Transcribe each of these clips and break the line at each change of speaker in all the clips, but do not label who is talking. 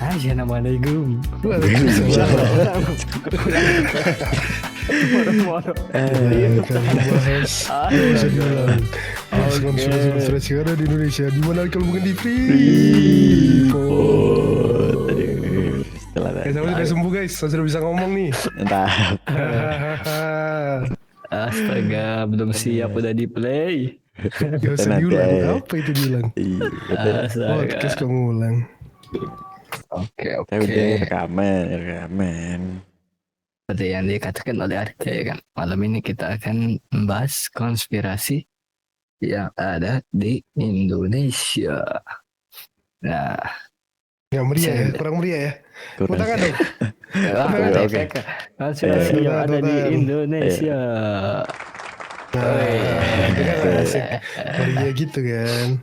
Assalamualaikum.
Waalaikumsalam.
Moro-moro.
Kalau bahas nggak usah diulang. Bahas konspirasi ada di Indonesia. Di mana kalau bukan di Freeport. Sama sudah sembuh guys. Saya sudah bisa ngomong nih.
Entah.
Astaga, belum siap udah di play.
Gak usah
Nanti
diulang.
aja.
Apa itu diulang?
Iya, betul.
Podcast kamu ulang.
Oke.
Saya udah rekaman.
Seperti yang dikatakan oleh Arca ya kan. Malam ini kita akan membahas konspirasi yang ada di Indonesia. Nah,
Gak meriah ya? Kurang meriah ya? Mau tangan dong?
Oke.
konspirasi yang ada di Indonesia.
Asik. Meriah gitu kan.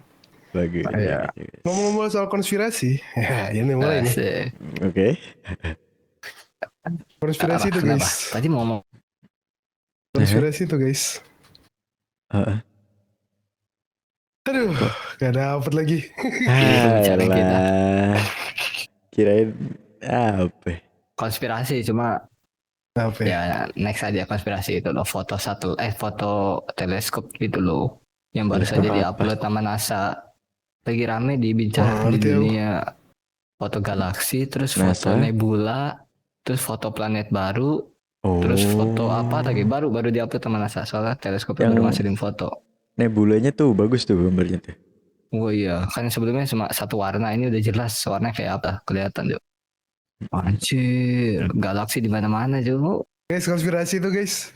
Bagus.
Iya.
Ngomong-ngomong soal konspirasi. Ya ini mulai nih.
Asik.
Oke.
Konspirasi itu
Kenapa?
guys.
Tadi mau ngomong.
Konspirasi itu guys. Aduh, gak dapet lagi.
Bicara kita.
Kirain apa?
Konspirasi cuma
Apa ya?
ya next aja konspirasi itu loh, foto teleskop gitu loh yang baru saja diupload sama NASA, lagi rame dibicarakan di dunia. Foto galaksi, terus foto
NASA?
nebula, terus foto planet baru, terus foto apa lagi baru diupload sama NASA soalnya teleskopnya baru ngasilin foto.
Nebulanya tuh bagus tuh gambarnya tuh.
Oh iya, kan sebelumnya cuma satu warna, ini udah jelas warnanya kayak apa, kelihatan tuh. Anjir, galaksi di mana-mana juga.
Guys, konspirasi itu guys.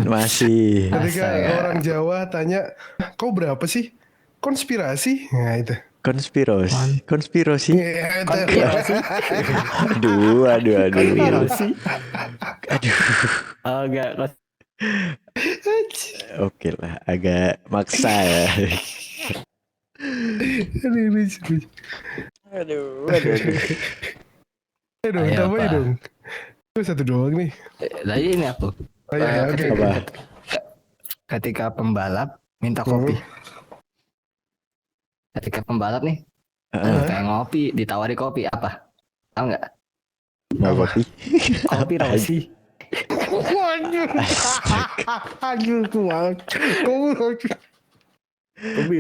Masih.
Ketika
Astaga.
orang Jawa tanya, kau berapa sih? Konspirasi? Nah itu.
Konspirasi.
Ya, itu.
Konspirasi.
Aduh.
Konspirasi.
Aduh.
Oh, enggak.
Oke lah, agak maksa ya. Aduh.
Aduh,
Ayo,
tambahin
apa?
dong. Itu satu doang nih.
Lagi ini aku.
Oh, iya, oke.
Apa?
Ketika pembalap minta kopi. Ketika pembalap nih, kayak ngopi, ditawari kopi apa? Tahu nggak?
Mau kopi?
Kopi Rossi.
Aduh, kuat.
Kopi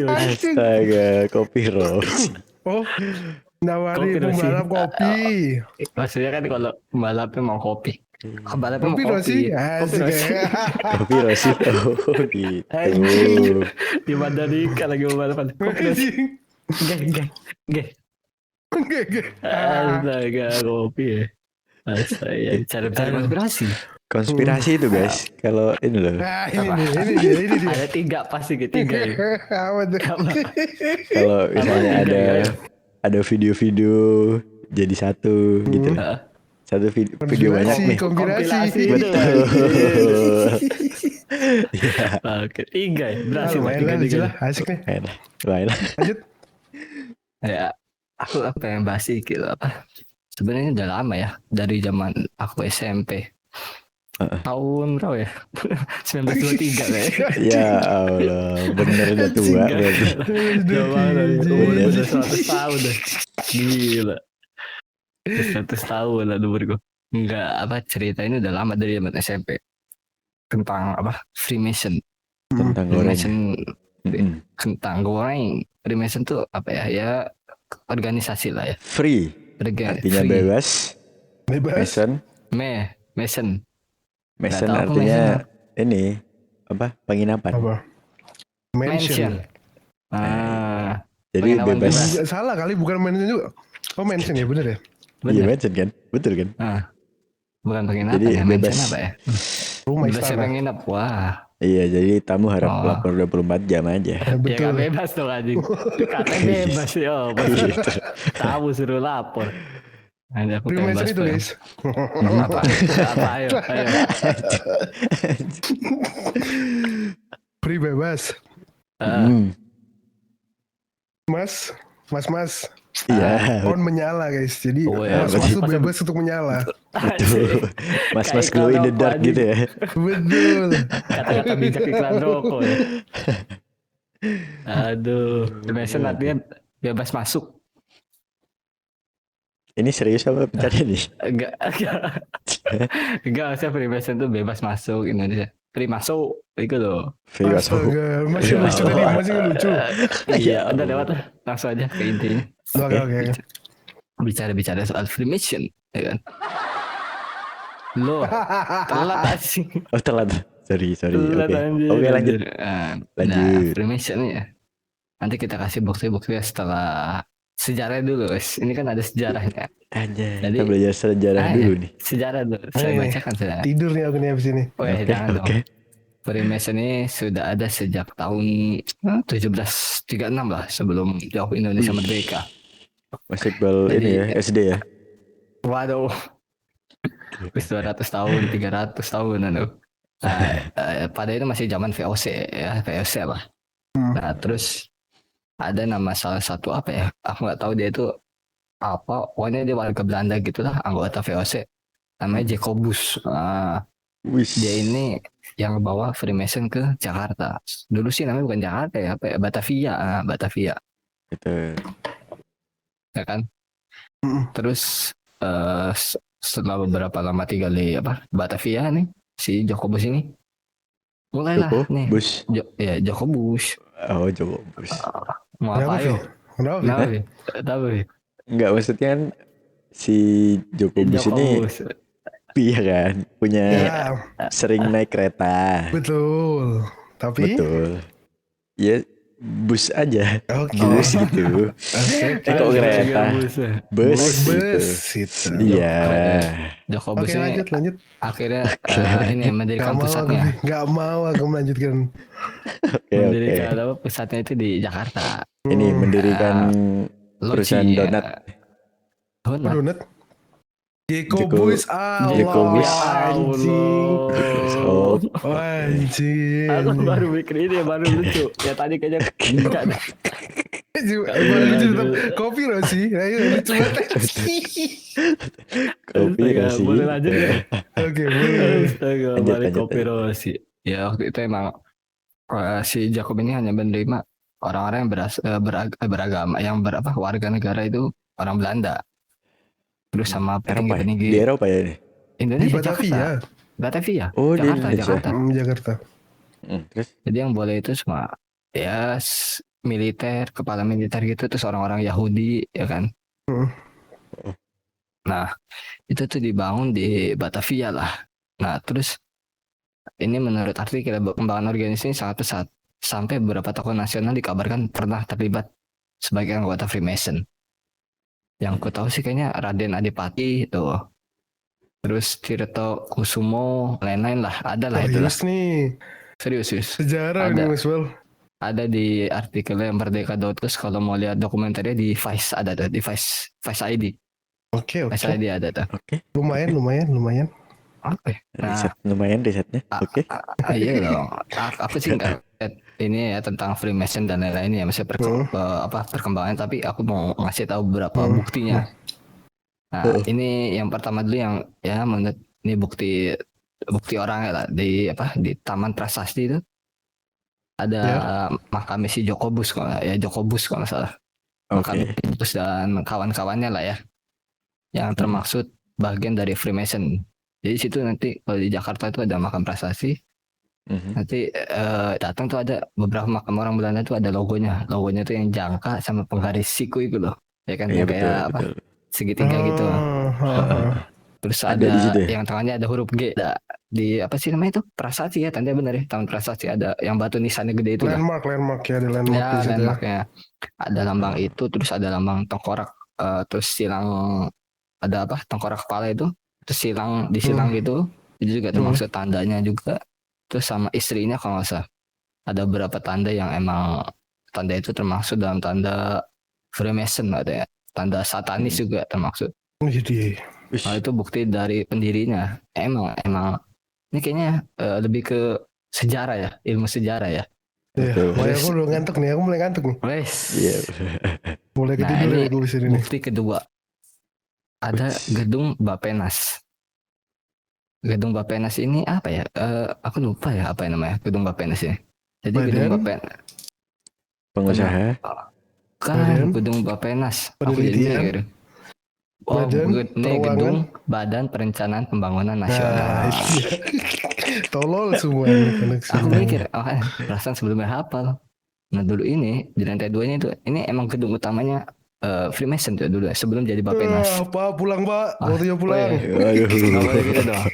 Rossi.
Astaga, kopi Rossi.
Oh, nawari
Kopi Rossi.
pembalap kopi.
Maksudnya kan kalau pembalapnya mau kopi. Pembalapnya mau
Kopi Rossi.
kopi. Kopi
Asik
Rossi.
ya.
Kopi Rossi. Oh gitu.
Anjing. Di Mandalika lagi pembalapan. Kopi Rossi.
Anjing.
Gak.
Enggak.
Astaga, kopi ya. Astaga, cari konspirasi.
Konspirasi itu guys. Kalau ini loh.
Nah, ini dia.
Ada 3 pasti ketiga ya.
Apa tuh?
Kalau misalnya ada video-video jadi satu gitu loh. Satu video banyak nih.
Kompilasi.
Betul.
Oke, 3 ya. Berhasil
Lumayan lah, lucu lah. Asik nih.
Baiklah.
Lanjut.
Ya, aku pengen bahas gitu apa. Sebenarnya udah lama ya, dari zaman aku SMP. Tahun berapa ya? 1923 lah ya.
Ya Allah, bener udah tua berarti.
Udah 100 tahun dah. Gila. 100 tahun lah umurku. Enggak, apa cerita ini udah lama dari zaman SMP. Tentang apa? Freemason.
Tentang goreng.
Tentang goreng. Freemason tuh apa ya? Ya organisasi lah ya.
Free. Artinya bebas.
Mason.
Mason artinya ini apa? Penginapan.
Apa? Mansion.
Jadi bebas.
Salah kali, bukan mansion juga. Oh, mansion ya, bener ya?
Iya, mansion kan? Betul kan?
Bukan penginapan.
Jadi
ya,
bebas.
apa ya?
Rumah
Bebas
istana.
menginap. Wah.
Iya, jadi tamu harap lapor 24 jam aja.
Ya
Betul.
gak bebas dong anjing. Katanya bebas ya. Tahu suruh lapor. Ada aku pengen
Freemason
bahas
itu guys.
apa? Ayo.
Free bebas. Mas.
Iya.
On menyala guys. Jadi
ya,
mas tuh bebas untuk menyala.
Betul. Mas glow in the dark gitu ya.
Betul.
Kata-kata bijak iklan rokok ya. Aduh. Freemason artinya bebas masuk.
Ini serius apa bercanda nih?
Enggak, saya Freemason tuh bebas masuk Indonesia. Free masuk, itu loh.
Free masuk.
Astaga, masih lucu tadi, masih lucu.
Iya, udah lewat lah. Langsung aja ke intinya.
Oke.
Bicara soal Freemason, ya kan? Loh, telat sih.
Oh telat. Sorry.
Telat,
Oke.
anjir,
Oke lanjut.
anjir. Nah,
Lanjut.
Freemason ya. Nanti kita kasih bukti-bukti setelah sejarah dulu, guys. Ini kan ada sejarahnya.
Anjay,
Jadi,
kita belajar sejarah dulu nih.
Sejarah dulu. Saya
Nih,
bacakan sejarah.
Tidur nih aku nih abis ini.
Jangan dong.
Oke.
Freemason ini sudah ada sejak tahun 1736 lah, sebelum jauh Indonesia merdeka.
Masih Iqbal ini ya, SD ya.
Waduh. Wis 200 tahun, 300 tahun anu. Pada itu masih zaman VOC ya, VOC lah. Nah, terus ada nama salah satu apa ya? Aku nggak tahu dia itu apa. Pokoknya dia warga Belanda gitulah, anggota VOC. Namanya Jacobus.
Wis.
Dia ini yang bawa Freemason ke Jakarta. Dulu sih namanya bukan Jakarta ya, apa ya? Batavia, Batavia.
Gitu.
Ya kan? Terus setelah beberapa lama tinggal di Batavia nih, si Jacobus ini mulailah nih.
Bus.
Jacobus.
Oh Jacobus.
Mau apa ayo?
Kenapa?
Tahu.
Enggak, maksudnya kan si Jacobus ini iya kan punya sering naik kereta.
Betul. Tapi
Betul. Ya bus aja.
Oke.
Bus gitu. Kok kereta? Bus gitu. Iya.
Jacobus
Oke,
ini
lanjut.
akhirnya ini mendirikan pusatnya.
Gak mau aku melanjutkan.
Mendirikan pusatnya itu di Jakarta.
Ini mendirikan perusahaan donat.
Donat. Jacobus
Jacobus.
Anjing.
Aku baru mikir ini baru lucu. Ya tadi kayaknya enggak.
Baru lucu tetap kopi loh sih. Ayo lucu banget.
Kopi Rosi.
Boleh lanjut ya?
Oke, boleh.
Astaga, balik kopi Rosi. Ya waktu itu emang si Jacob ini hanya menerima orang-orang yang beragama, yang warga negara itu orang Belanda. Terus sama petinggi-petinggi
di Eropa ya ini?
Indonesia,
di
Batavia.
Oh,
Jakarta.
Jakarta.
Terus jadi yang boleh itu semua ya militer, kepala militer gitu, terus orang-orang Yahudi ya kan. Nah itu tuh dibangun di Batavia lah. Nah terus ini menurut artikel perkembangan organisasi sangat pesat, sampai beberapa tokoh nasional dikabarkan pernah terlibat sebagai anggota Freemason. Yang aku tahu sih kayaknya Raden Adipati itu, terus Tirto Kusumo, lain-lain lah, ada lah itu lah. Serius.
Sejarah ini Mas Bal.
Ada di artikelnya Merdeka.us, kalau mau lihat dokumenternya di Vice ada tuh, di Vice ID.
Oke.
Vice ID ada tuh.
Oke.
Lumayan.
Oke.
Riset lumayan risetnya. Oke.
Iya dong. Aku sih nggak ini ya tentang Freemason dan lain-lain ya, masih perkembangan, tapi aku mau ngasih tahu beberapa buktinya. Nah, ini yang pertama dulu yang ya menurut ini bukti orang ya lah, di Taman Prasasti itu ada makam si Jacobus kalau nggak salah. Makam Jacobus dan kawan-kawannya lah ya, yang termaksud bagian dari Freemason. Jadi situ nanti kalau di Jakarta itu ada makam prasasti. Nanti datang tuh ada beberapa makam orang Belanda tuh ada logonya. Logonya tuh yang jangka sama penggaris siku itu loh. Ya kan yang kayak segitiga gitu. Terus ada yang tengahnya ada huruf G. Ada di apa sih namanya itu? Prasasti ya, tanda benar ya. Taman Prasasti ada yang batu nisannya gede itu.
Landmark ya, ada landmark.
Ya, landmarknya. Ada lambang itu, terus ada lambang tengkorak, terus silang, ada tengkorak kepala itu. Terus disilang gitu, itu juga termasuk tandanya juga. Terus sama istrinya kalau nggak salah ada beberapa tanda yang emang tanda itu termasuk dalam tanda Freemason, ada ya, tanda satanis juga termasuk. Nah, itu bukti dari pendirinya. Emang ini kayaknya lebih ke sejarah ya, ilmu sejarah ya.
Aku udah ngantuk nih, aku mulai ngantuk nih. Mulai ketiduran aku di sini.
Bukti kedua. Ada gedung Bapenas. Gedung Bapenas ini apa ya? Aku lupa ya apa yang namanya gedung Bapenas ini. Jadi gedung Bapenas.
Pengusaha.
Kan gedung Bapenas. Aku jadi Oh,
Badan
ini
Peruangan.
gedung Badan Perencanaan Pembangunan
Nah,
Nasional.
iya. Tolol semua anak-anak
Aku
sini.
mikir, perasaan sebelumnya hafal. Nah dulu ini di lantai 2-nya itu, ini emang gedung utamanya Freemason tuh dulu sebelum jadi Bappenas.
Pak pulang pak, waktunya pulang.
Nggak
Aduh.
boleh gitu dong.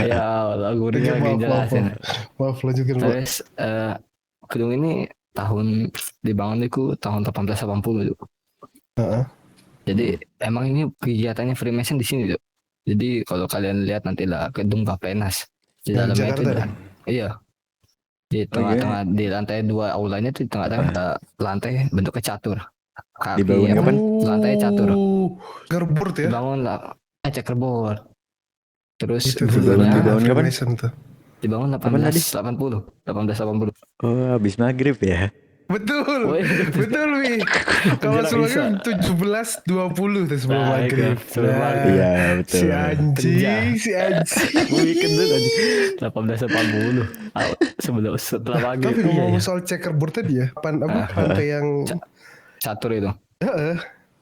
Ya Allah, gurunya
Oke,
lagi
maaf, maaf,
jelasin.
maaf, lanjutkan pak.
Terus gedung ini dibangun itu tahun 1880 itu.
Heeh.
Jadi emang ini kegiatannya Freemason di sini tuh. Jadi kalau kalian lihat nanti lah gedung Bappenas di
Yang
dalamnya itu
Jakarta.
iya di
Oh, iya.
tengah-tengah di lantai 2 aulanya itu di tengah-tengah ada lantai bentuknya catur.
Dibangun
Kaki apa?
kapan?
Lantai catur.
Garboard ya.
Dibangun lah checkerboard. Terus
Itu tuh
Dibangun
tanda
kapan?
Freemason tuh.
dibangun
Kapan tadi?
1880.
Oh, habis maghrib ya.
Betul,
Woi,
betul Mi. Kalau
Gila,
sebelumnya
bisa.
17.20 tuh sebelum
Nah,
maghrib.
itu, sebelum
Nah,
maghrib.
Iya, betul.
Si anjing, si anjing.
Weekend tuh tadi 1880. Sebelum setelah maghrib.
Tapi
Iya,
ngomong
iya.
soal checkerboard tadi ya, apa
Ah.
lantai yang
Catur itu.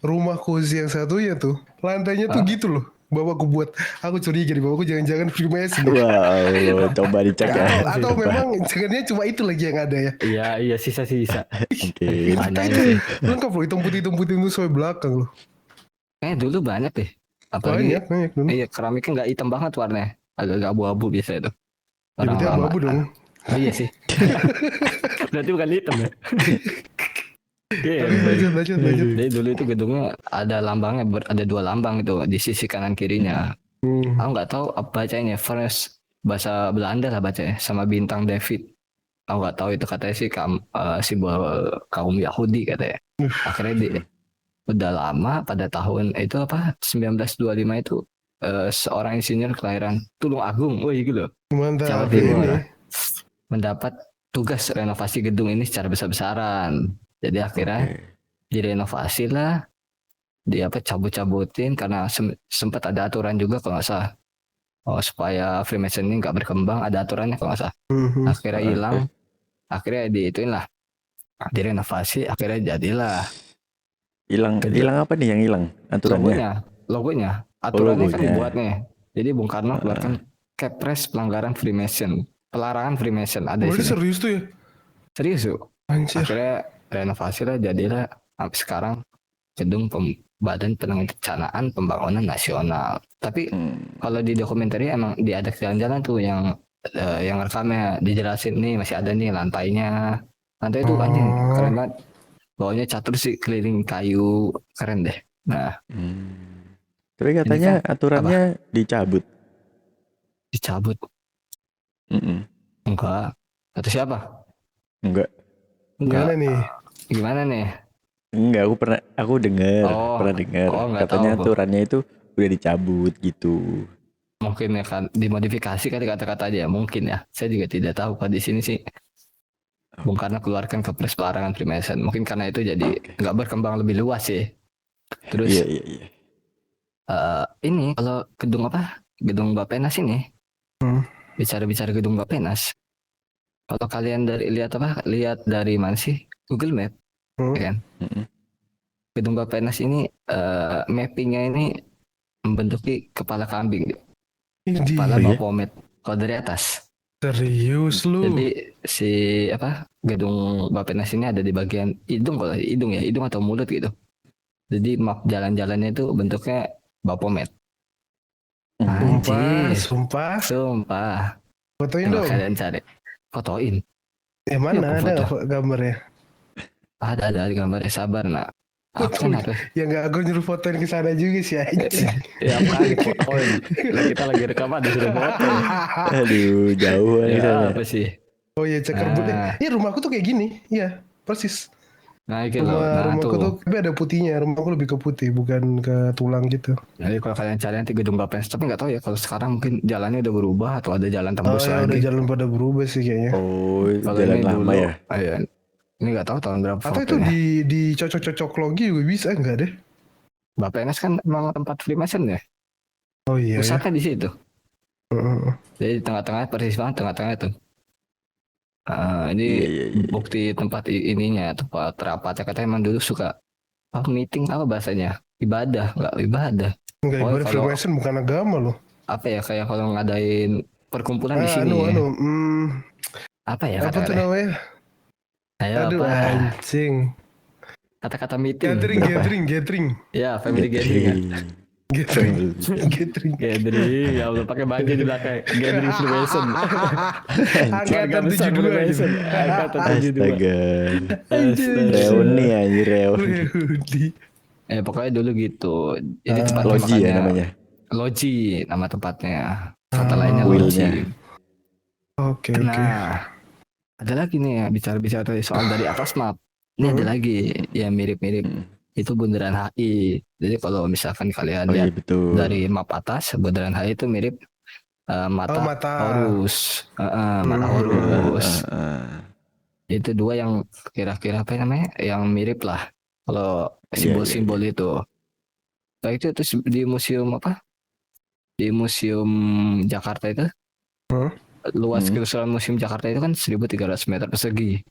rumah cozy yang satunya tuh, lantainya tuh gitu loh. Bapakku buat, aku curiga di bapakku jangan-jangan Freemason.
Wow, coba dicek ya.
Atau
Coba.
memang jangannya cuma itu lagi yang ada ya.
Iya, iya sisa-sisa.
Mungkin.
Banyak
Itu
sih.
lengkap loh, hitam putih itu sampai belakang loh.
Dulu banyak deh. Apalagi
Banyak dulu.
iya keramiknya nggak hitam banget warnanya. Agak abu-abu biasa itu.
Ya,
Orang
berarti
lama.
abu-abu dong.
Oh iya sih. Berarti bukan hitam ya. Iya.
Lanjut.
Jadi dulu itu gedungnya ada lambangnya, ada 2 lambang itu di sisi kanan kirinya. Aku nggak tahu apa bacanya, first bahasa Belanda lah bacanya, sama bintang David. Aku nggak tahu itu katanya sih simbol kaum Yahudi katanya. Akhirnya udah lama pada tahun itu apa 1925 itu seorang insinyur kelahiran Tulung Agung, wih gitu loh, Jawa
Mantap
Timur,
ini.
mendapat tugas renovasi gedung ini secara besar-besaran. Jadi akhirnya direnovasi lah, cabut-cabutin karena sempat ada aturan juga kalau nggak salah. Supaya Freemason ini nggak berkembang, ada aturannya kalau nggak salah. Akhirnya hilang, akhirnya diituin lah, direnovasi, akhirnya jadilah
Hilang apa nih yang hilang? Aturannya.
logonya. Aturannya kan
logonya.
dibuat nih. Jadi Bung Karno keluarkan Kepres pelanggaran Freemason, pelarangan Freemason ada di
Berarti
sini.
serius tuh ya?
Serius tuh.
Anjir.
Akhirnya renovasi lah, jadilah sampai sekarang gedung Badan Perencanaan Pembangunan Nasional. Tapi kalau di dokumenter emang diajak jalan-jalan tuh yang rekamnya dijelasin nih masih ada nih lantainya. Lantai itu anjing keren banget. Bawahnya catur sih keliling kayu, keren deh. Nah,
Tapi katanya aturannya dicabut.
dicabut. Enggak. Kata siapa?
Enggak.
Gimana nih?
Gimana nih?
Enggak, aku dengar,
Oh,
pernah dengar.
nggak
Katanya
tahu,
aturannya itu udah dicabut gitu.
mungkin ya kan dimodifikasi kali kata-kata aja mungkin ya. Saya juga tidak tahu kalau di sini sih Bung Karno keluarkan Kepres pelarangan Freemason. Mungkin karena itu jadi nggak berkembang lebih luas sih. Terus
Iya.
ini kalau gedung Bappenas ini bicara gedung Bappenas, kalau kalian lihat dari mana sih Google Map ya kan? Gedung Bappenas ini mappingnya ini membentuki kepala kambing, kepala Baphomet kalau dari atas.
Serius lu?
Jadi gedung Bappenas ini ada di bagian hidung atau mulut gitu. Jadi map jalan-jalannya itu bentuknya Baphomet. Sumpah.
Fotoin
Coba
dong.
kalian cari, fotoin.
Mana
Ya,
ada nggak gambarnya?
Ada di gambarnya, sabar nak. Apa?
Ya nggak, aku nyuruh fotoin ke sana juga sih anjing.
Ya kali fotoin. Kita lagi rekaman disuruh foto.
Aduh, jauh
Ya
sana.
apa sih?
Oh iya, checkerboard. Iya, rumahku tuh kayak gini. Iya, persis.
Nah gitu loh. Nah
Rumahku
tuh.
tuh tapi ada putihnya. Rumahku lebih ke putih, bukan ke tulang gitu.
Jadi kalau kalian cari nanti gedung Bappenas, tapi nggak tahu ya kalau sekarang mungkin jalannya udah berubah atau ada jalan tembus
ya,
lagi.
udah jalan pada berubah sih kayaknya.
Oh,
Kalau
jalan
ini
lama
dulu,
ya.
Ini nggak tahu tahun berapa.
Atau itu
fotonya.
di cocok-cocok logi juga bisa enggak deh?
Bappenas kan emang tempat Freemason ya.
Oh iya.
Pusatnya di situ. Jadi di tengah-tengah persis banget tengah-tengah itu. Ini
Iya.
bukti tempat ininya, tempat rapatnya katanya emang dulu suka meeting apa bahasanya, ibadah, nggak ibadah.
Enggak,
Oh,
ibadah
kalau
Freemason bukan agama loh.
apa ya, kayak kalau ngadain perkumpulan di sini. Apa ya
Apa tuh
kata-kata?
namanya?
Ayo
Aduh
apa?
anjing.
Kata-kata meeting.
Gathering.
Ya, family gathering ya.
Family.
Gathering.
Gathering, ya udah pakai baju di belakang. Gathering Freemason. Keluarga
Angkatan
besar
72
Freemason.
gitu.
Angkatan 72.
Astaga.
Astaga.
Reuni anjir, reuni.
Reuni.
Pokoknya dulu gitu. Jadi tempatnya
Logi ya
makanya
namanya.
Logi nama tempatnya. Kata lainnya
Willnya.
Logi.
Oke.
Nah, ada lagi nih ya bicara-bicara soal dari atas map. Ini ada lagi yang mirip-mirip. Itu bundaran HI. Jadi kalau misalkan kalian
Oh iya
lihat
betul.
dari map atas, bundaran HI itu mirip mata
Mata.
Horus. Mata Horus. Itu dua yang kira-kira apa namanya? Yang mirip lah. Kalau simbol-simbol itu. Nah, itu di museum apa? Di museum Jakarta itu. Luas keseluruhan museum Jakarta itu kan 1.300 meter persegi.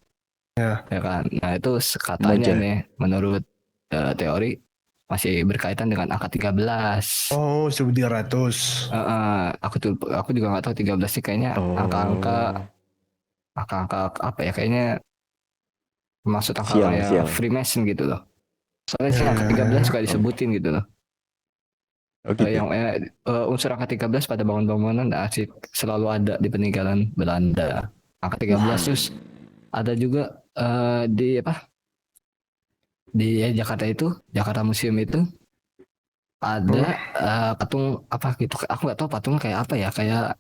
Ya.
Ya kan. Nah, itu katanya
Moja.
nih menurut teori masih berkaitan dengan angka 13.
Oh, 1.300.
Aku juga nggak tahu 13 sih, kayaknya angka-angka apa ya, kayaknya maksud angka kayak Freemason gitu loh. Soalnya sih angka 13 suka disebutin gitu loh.
Oh gitu.
Yang unsur angka 13 pada bangunan-bangunan asik selalu ada di peninggalan Belanda. Angka 13 terus ada juga di apa? Di Jakarta itu, Jakarta Museum itu ada patung apa gitu. Aku nggak tahu patungnya kayak apa ya, kayak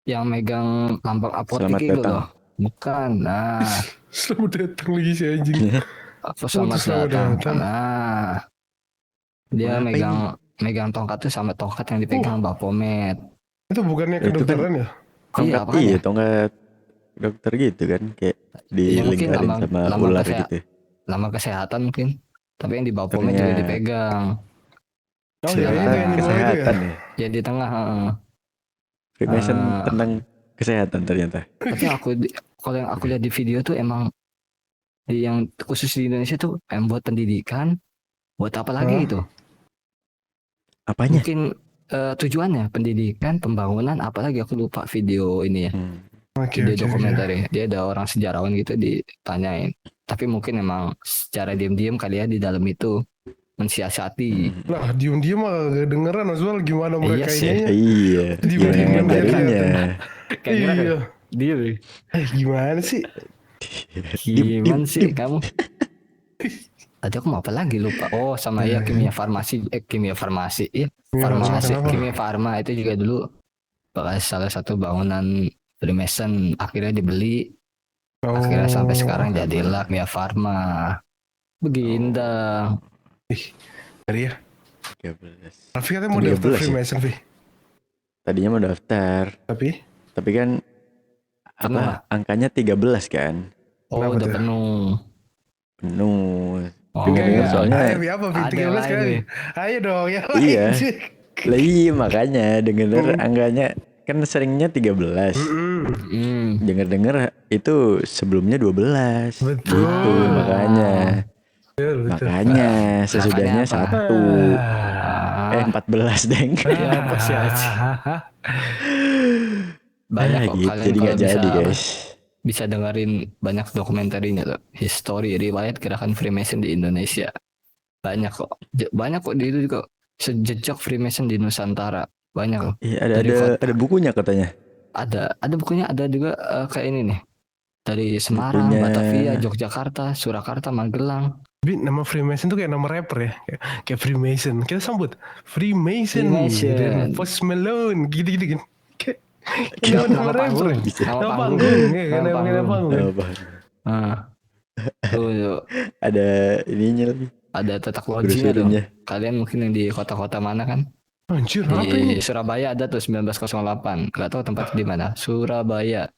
yang megang lambang apotek
Selamat
itu
datang.
loh. Bukan. Nah,
Selamat datang lagi si anjing.
apa selamat datang. Nah, dia
Apa
megang tongkat tuh sama tongkat yang dipegang Baphomet.
Itu bukannya kedokteran ya?
Tongkat iya, tongkat dokter gitu kan, kayak dilingkarin sama ular gitu.
Lambang kesehatan mungkin. Tapi yang di Baphomet juga dipegang.
Oh iya, itu yang di bawah itu ya?
Ya di tengah.
Freemason tentang kesehatan ternyata.
Tapi kalau yang aku lihat di video tuh emang yang khusus di Indonesia tuh buat pendidikan, buat apa lagi gitu?
Apanya?
Mungkin tujuannya pendidikan, pembangunan, apalagi aku lupa video ini ya. Video dokumenter ya. Dia ada orang sejarawan gitu ditanyain. Tapi mungkin emang secara diam-diam kali ya di dalam itu mensiasati.
Nah, diam-diam mah gak dengeran Oswald gimana mereka ini.
Iya. Gimana ngajarinnya?
Iya.
Dia.
Gimana sih?
Gimana sih kamu? Tadi aku mau apa lagi lupa. Oh, sama ya kimia farmasi. Kimia farma itu juga dulu salah satu bangunan Freemason, akhirnya dibeli. Akhirnya sampai sekarang jadilah Kimia Farma. Begindang.
Ngeri ya.
13.
Raffi katanya mau daftar Freemason, Vi.
Tadinya mau daftar. Tapi kan angkanya 13 kan.
Oh, udah penuh.
Dengar soalnya.
Ayo, apa, Vi? 13 kali. Ayo dong, ya lain.
Iya. Iya makanya dengar angkanya kan seringnya 13. Dengar itu sebelumnya 12.
Betul.
Gitu, makanya. Makanya sesudahnya 1. 14 deng.
Ya apa sih aja. Banyak kok
gitu,
kalian
jadi
kalau
gak jadi guys.
Bisa dengerin banyak dokumenterinya loh. History riwayat gerakan Freemason di Indonesia. Banyak kok di itu juga sejejak Freemason di Nusantara. Banyak loh.
Iya, ada bukunya katanya.
Ada bukunya, ada juga kayak ini nih. Dari Semarang, Batavia, Yogyakarta, Surakarta, Magelang.
Tapi nama Freemason tuh kayak nama rapper ya. Kayak Freemason. Kita sambut Freemason. Post Malone gitu-gitu kan. Kayak nama rapper. Nama panggung. Nama panggung.
Tuh,
ada ininya lagi.
Ada tetak lojinya tuh. Kalian mungkin yang di kota-kota mana kan?
Anjir,
di
apa ini?
Surabaya ada tuh 1908. Gak tahu tempat di mana. Surabaya.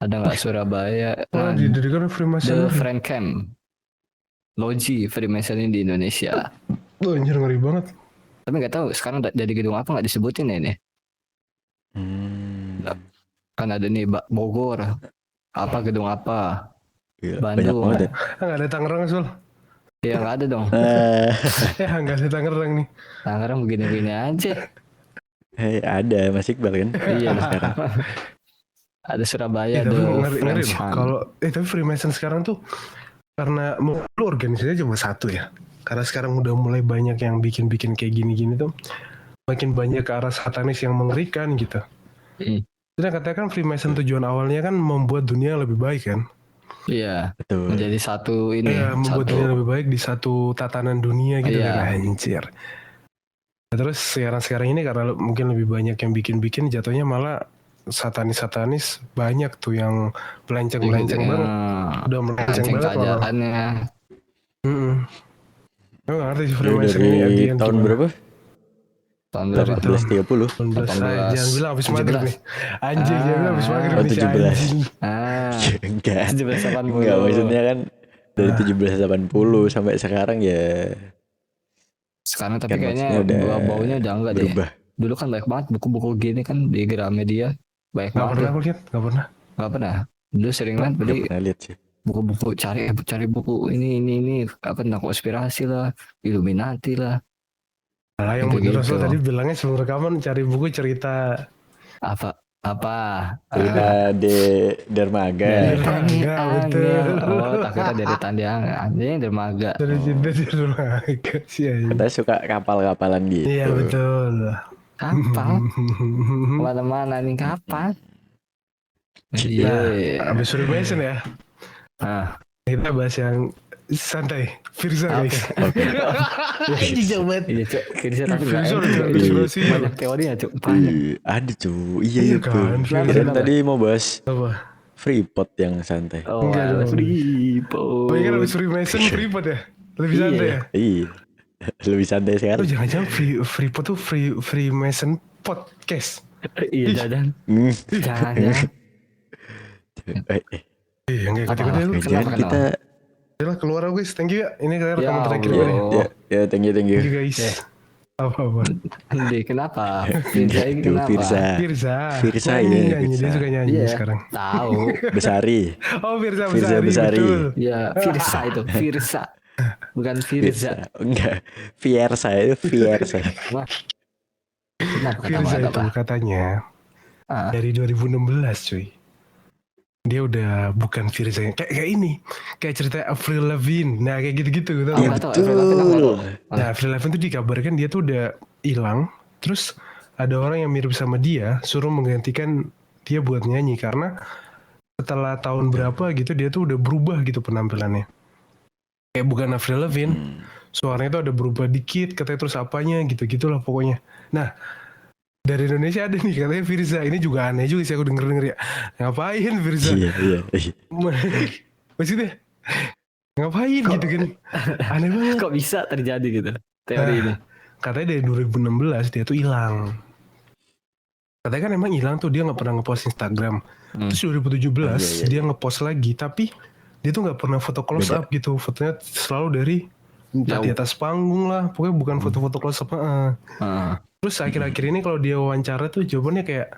Ada nggak Surabaya?
Didirikan Freemason.
The Friend Camp. Loji Freemason di Indonesia.
Anjir, ngeri banget.
Tapi nggak tahu sekarang jadi gedung apa, nggak disebutin ya ini. Kan ada nih Bogor. Apa gedung apa?
Gila,
Bandung.
banyak banget ya.
Nggak ada Tangerang, Sul.
Ya nggak ada dong.
Nggak ada Tangerang nih.
Tangerang begini-begini aja.
Ada Mas Iqbal kan?
Iya
sekarang.
Ada Surabaya,
Tapi
ada
ngeri loh. Kalau tapi Freemason sekarang tuh karena lu organisasinya cuma satu ya. Karena sekarang udah mulai banyak yang bikin kayak gini-gini tuh, makin banyak ke arah satanis yang mengerikan gitu. Jadi katanya kan Freemason tujuan awalnya kan membuat dunia lebih baik kan.
Iya.
Betul.
Menjadi satu ini.
Membuat dunia lebih baik di satu tatanan dunia gitu kan, anjir. Nah, terus sekarang ini karena mungkin lebih banyak yang bikin jatuhnya malah satanis banyak tuh yang melenceng banget. Udah melenceng banget
keadaannya.
Gue gak ngerti sih Freemason ini
dari tahun berapa?
Tahun berapa?
1830.
18. Jangan bilang habis maghrib nih. Anjing, jangan bilang habis maghrib nih si
17. Enggak.
1780.
Enggak, maksudnya kan dari 1780 sampai sekarang ya.
Sekarang tapi
kan
kayaknya baunya udah enggak berubah. Dulu kan banyak banget buku-buku gini kan di Gramedia. Banyak banget.
Gak pernah aku lihat, gak pernah.
Dulu sering banget beli.
Gak pernah lihat sih.
Buku-buku cari buku ini apa tentang konspirasi lah, Illuminati lah.
Nah, yang bener Rasul tadi bilangnya sebelum rekaman cari buku cerita
apa
cerita dermaga.
Betul.
Oh, takutnya dari Tandiang anjing dermaga.
Dari cinta dermaga sih.
Kita suka kapal-kapalan gitu.
Iya betul.
Kapal kemana-mana nih kapal.
Iya. Abis Freemason ya. Kita bahas yang santai, Firza guys. Ini jauh banget.
Iya, Firza tapi banyak teorinya, Cuk.
Ada, Cuk. Iya kan. Kira tadi mau bahas
apa?
Freeport yang santai.
Oh, enggak Freeport.
Oh, iya kan habis Freemason Freeport ya? Lebih santai ya?
Iya. Lebih santai sekali.
Jangan-jangan Freeport tuh Freemason podcast.
Iya, jangan.
Iya, enggak ikut-ikutin lu.
Jangan kita
Yalah keluar guys, thank you ya. Ini kalian rekaman terakhir
nih. Ya, thank you.
Thank you guys. Apa?
Kenapa? Firza ini kenapa?
Firza ya. Dia suka nyanyi sekarang.
Tahu.
Besari.
Oh Firza
Besari.
Iya, Firza itu. Firza. Bukan Firza.
Enggak. Fiersa itu Fiersa.
Firza itu katanya dari 2016 cuy. Dia udah bukan Firza kayak ini, kayak cerita Avril Lavigne, nah kayak gitu-gitu gitu.
Iya betul.
Nah Avril Lavigne tuh dikabarkan dia tuh udah hilang, terus ada orang yang mirip sama dia suruh menggantikan dia buat nyanyi karena setelah tahun berapa gitu dia tuh udah berubah gitu penampilannya. Kayak bukan Avril Lavigne, suaranya tuh ada berubah dikit, katanya terus apanya gitu-gitulah pokoknya. Nah dari Indonesia ada nih katanya Firza. Ini juga aneh juga sih aku denger ya. Ngapain Firza?
Iya.
Maksudnya ngapain gitu kan? Aneh banget.
Kok bisa terjadi gitu teori ini?
Katanya dari 2016 dia tuh hilang. Katanya kan emang hilang tuh, dia gak pernah ngepost Instagram. Terus 2017 dia ngepost lagi, tapi dia tuh gak pernah foto close up gitu. Fotonya selalu dari entah di atas panggung lah. Pokoknya bukan foto-foto close up. Terus akhir-akhir ini kalau dia wawancara tuh jawabannya kayak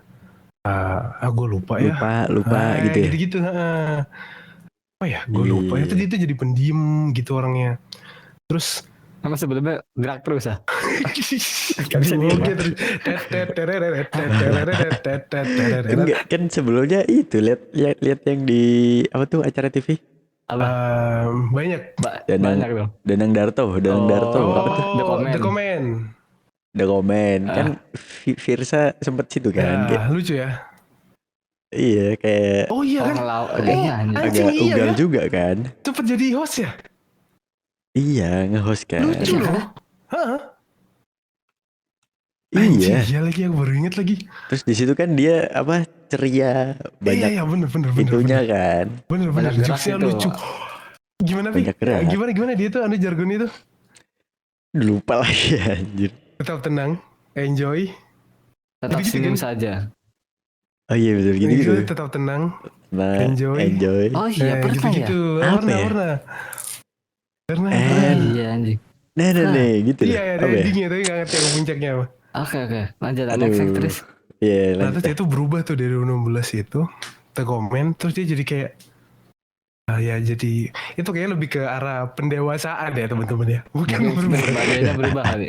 gue lupa ya.
Lupa gitu ya.
Gitu-gitu. Apa ya? Gue lupa ya. Itu dia tuh jadi pendiam gitu orangnya. Terus
sama sebelumnya gerak terus ya.
Gak bisa
kan sebelumnya itu lihat yang di apa tuh acara TV.
Banyak.
Banyak dong.
Danang Darto. Apa tuh?
The Comment.
Kan Firza sempet situ kan.
Lucu ya.
Iya kayak.
Oh iya kan.
Agak ugal juga kan.
Cepet jadi host ya.
Iya nge-host kan.
Lucu loh.
Iya.
Iya lagi aku baru inget lagi.
Terus di situ kan dia apa ceria banyak.
Iya bener.
Itunya kan.
Bener. Jokesnya lucu. Gimana dia tuh jargon itu?
Lupa lagi anjir.
Tetap tenang, enjoy.
Tetap senyum saja.
Oh iya betul gitu.
Tetap tenang,
enjoy.
Oh iya pernah
gitu.
Ya.
Pernah.
Iya anjing.
Nah gitu.
Iya ada endingnya tapi gak ngerti yang puncaknya apa.
Oke. Lanjut next terus.
Iya.
Nah terus dia tuh berubah tuh dari 2016 itu. The Comment terus dia jadi kayak Ya jadi itu kayaknya lebih ke arah pendewasaan ya teman-teman ya. Bukan
Mungkin
berubah.
kepribadiannya berubah kali.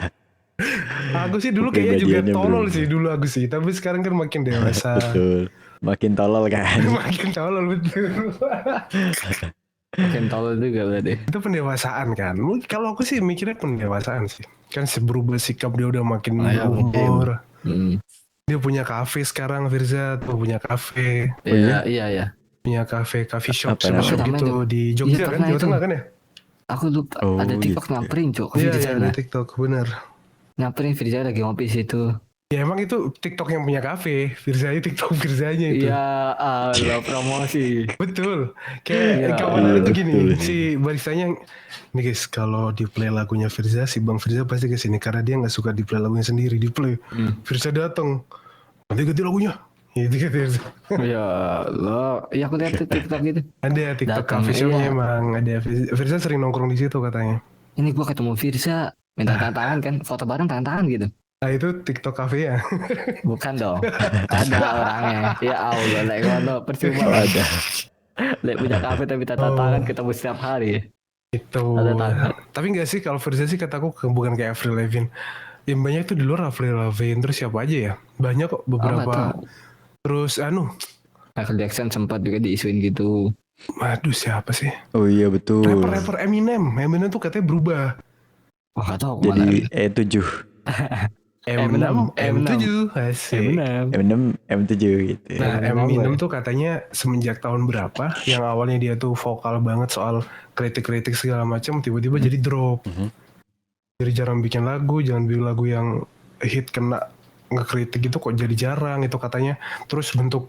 Aku sih dulu kayaknya juga
Kepribadiannya
tolol
berubah.
sih dulu aku sih. Tapi sekarang kan makin dewasa.
Betul. Makin tolol kan.
Makin tolol betul.
Makin tolol juga berarti.
Itu pendewasaan kan. Kalau aku sih mikirnya pendewasaan sih. Kan berubah sikap dia udah makin
ya,
berumur.
Hmm.
Dia punya kafe sekarang Firza tuh punya kafe.
Iya.
Punya kafe shop
Apa
shop
namanya
gitu
tuh?
di
Iya,
Jogja kan,
pernah
Jawa
itu.
Tengah kan ya?
Aku lupa
Oh,
ada TikTok
gitu.
nyamperin cok ke
Iya
Firza
ada
nah.
TikTok bener.
Nyamperin Firza lagi ngopi situ.
Ya emang itu TikTok yang punya kafe, Firzanya TikTok Firzanya itu.
Iya, Allah promosi.
Betul. Kayak
Iya.
kawan
Iya,
ada tuh gini,
betul.
si baristanya, nih guys, kalau di play lagunya Firza, si Bang Firza pasti kesini karena dia nggak suka di play lagunya sendiri, di play. Firza datang, nanti ganti lagunya. Gitu gitu.
Ya Allah, ya aku lihat tuh TikTok gitu.
Ada TikTok
Datang,
cafe shopnya
iya.
emang ada. Firza sering nongkrong di situ katanya.
Ini gua ketemu Firza, minta tantangan kan, foto bareng tantangan gitu.
Nah itu TikTok cafe ya.
Bukan dong, ada orangnya. Ya Allah, lek ngono percuma.
Oh, ada.
Lek punya kafe tapi minta tantangan ketemu setiap hari.
Itu.
Ada tangan.
Tapi enggak sih kalau Firza sih kataku bukan kayak Avril Lavigne. Yang banyak tuh di luar Avril Lavigne terus siapa aja ya? Banyak kok
Nggak
beberapa.
tahu.
Terus
Michael Jackson sempat juga diisuin gitu.
aduh siapa sih?
Oh iya betul.
Rapper Eminem tuh katanya berubah.
Wah, nggak tahu kemana.
Jadi E7.
Eminem
Eminem.
M7 asik.
Eminem.
M7 gitu.
Nah
Eminem
Eminem
apa ya?
tuh katanya semenjak tahun berapa yang awalnya dia tuh vokal banget soal kritik-kritik segala macam tiba-tiba jadi drop. Jadi jarang bikin lagu, jangan bikin lagu yang hit kena ngekritik itu kok jadi jarang itu katanya. Terus bentuk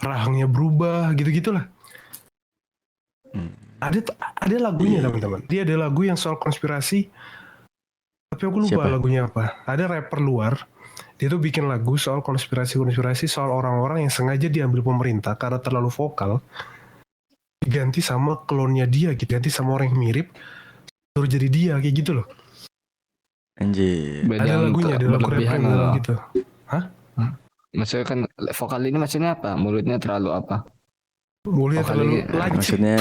rahangnya berubah gitu-gitulah. Ada lagunya teman-teman. Dia ada lagu yang soal konspirasi. Tapi aku lupa
Siapa?
lagunya apa. Ada rapper luar. Dia tuh bikin lagu soal konspirasi soal orang-orang yang sengaja diambil pemerintah karena terlalu vokal. Diganti sama klonnya dia gitu. Diganti sama orang yang mirip. Terus jadi dia kayak gitu loh.
Anjir.
Ada lagunya, ada lagu rapper yang bilang gitu.
Maksudnya kan vokal ini maksudnya apa? Mulutnya terlalu apa?
Mulutnya terlalu
Vokalnya,
lancip.
Maksudnya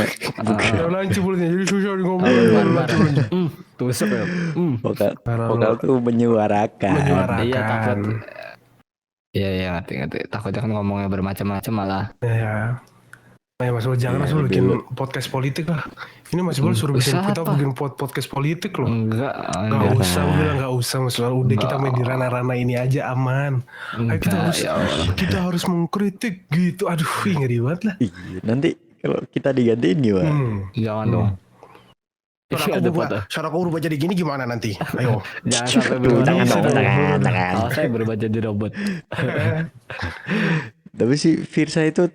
Terlalu lancip mulutnya. Jadi susah ngomong.
Barbar. Tusuk ya.
vokal tuh menyuarakan.
Iya takut. Iya ngerti. Takutnya kan ngomongnya bermacam-macam malah.
Ya. Nah, Mas Bol jangan Mas Bol bikin podcast politik lah. Ini Mas Bol suruh bikin kita bikin podcast politik loh.
Enggak
Usah, udah nggak usah Mas Bol. Udah kita main di ranah-ranah ini aja aman. Ayo kita harus mengkritik gitu. Aduh, ngeri banget lah.
Iya, nanti kalau kita digantiin gimana?
Jangan dong.
Suara aku berubah jadi gini gimana nanti? Ayo.
Jangan sampai berubah.
Tangan.
Kalau saya berubah jadi robot.
Tapi si Firsa itu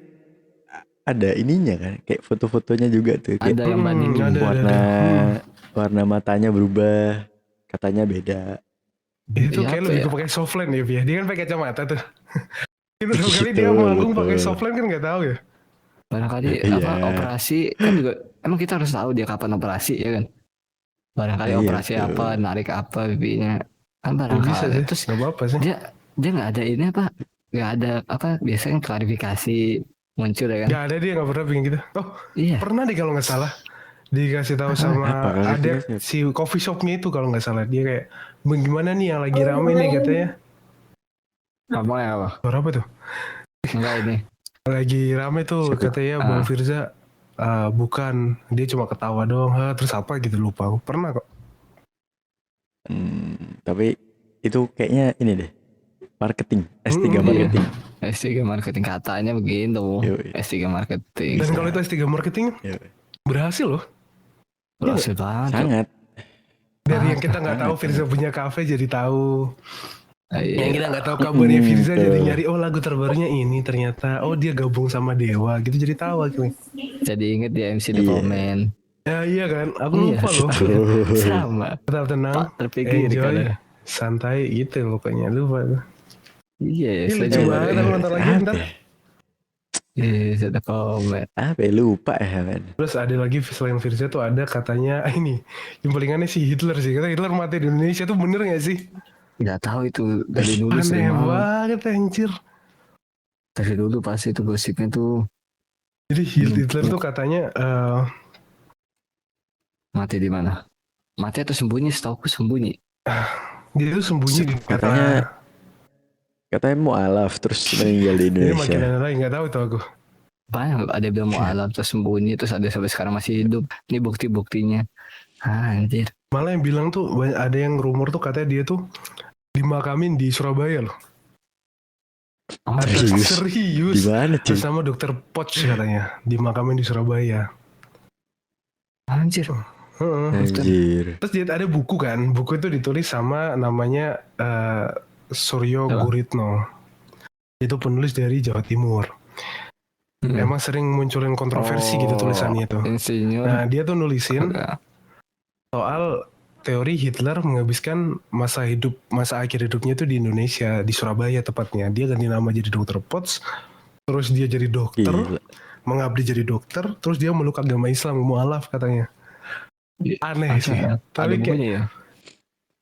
ada ininya kan, kayak foto-fotonya juga tuh. Kayak
Ada yang bandingin.
warna matanya berubah, katanya beda.
Itu
Ya,
kayak
apa
lebih
ya?
ke pakai softline ya, Dia kan pakai kacamata tuh. Itu
Betul,
kali dia manggung pakai
betul.
softline kan nggak tahu ya.
Barangkali
Iya.
operasi kan juga emang kita harus tahu dia kapan operasi ya kan. Barangkali
Iya,
operasi
betul.
apa, narik apa pipinya. Kan
Bisa
barangkali.
sih,
Terus
nggak apa-apa sih.
dia nggak ada ini apa? Nggak ada apa? Biasanya klarifikasi muncul ya kan.
Gak ada dia nggak pernah bikin gitu. Oh
Iya.
pernah deh kalau nggak salah dikasih tahu sama
Apa?
ada si coffee shopnya itu kalau nggak salah dia kayak bagaimana nih yang lagi rame nih katanya.
Ngomongnya apa?
Suara apa tuh?
Enggak ini.
Lagi rame tuh
Siapa?
katanya Bang Firza bukan dia cuma ketawa doang. Terus apa gitu lupa aku. Pernah kok.
Tapi itu kayaknya ini deh, marketing, S3 marketing.
S3 marketing katanya begitu.
Yoi.
S3 marketing.
Dan kalau itu S3 marketing
Yoi.
berhasil loh.
Berhasil banget.
Sangat.
Dari yang kita nggak tahu Firza punya kafe jadi tahu.
Iya.
Yang kita nggak tahu kabarnya Firza jadi nyari lagu terbarunya ini ternyata dia gabung sama Dewa gitu jadi tahu akhirnya.
Jadi inget dia MC The Comment.
Ya iya kan, aku lupa loh.
Sama.
Tetap tenang,
Pak terpikir
enjoy,
kan.
santai gitu pokoknya lupa tuh.
Iya,
Ini lucu banget aku nonton lagi ntar.
Iya, The Comment.
Apa ya, lupa ya men.
Terus ada lagi selain Firza tuh ada katanya ini yang paling aneh si Hitler sih. Kata Hitler mati di Indonesia tuh bener gak sih?
Gak tahu itu dari dulu
Aneh
sering banget.
banget anjir.
Dari dulu pasti itu gosipnya tuh
Jadi Hitler tuh katanya
Mati di mana? Mati atau sembunyi? Setauku sembunyi.
dia tuh sembunyi di
Katanya mualaf terus meninggal di
Ini makin
Indonesia.
aneh lagi, nggak tahu tuh aku.
Banyak ada yang bilang mau alam terus sembunyi, terus ada sampai sekarang masih hidup. Ini bukti-buktinya. Anjir.
Malah yang bilang tuh ada yang rumor tuh katanya dia tuh dimakamin di Surabaya loh.
Oh,
Serius? Di mana cuy?
Bersama dokter Poch katanya dimakamin di Surabaya.
anjir.
Anjir.
Terus dia ada buku kan, buku itu ditulis sama namanya Suryo
Apa?
Guritno. Itu penulis dari Jawa Timur. Emang sering munculin kontroversi gitu tulisannya itu.
Insinyur.
Nah dia tuh nulisin soal teori Hitler menghabiskan masa akhir hidupnya itu di Indonesia, di Surabaya tepatnya. Dia ganti nama jadi Dokter Potts, terus dia jadi dokter,
Gila.
mengabdi jadi dokter, terus dia meluk agama Islam, mualaf katanya. Aneh sih. Tapi kayak
ya?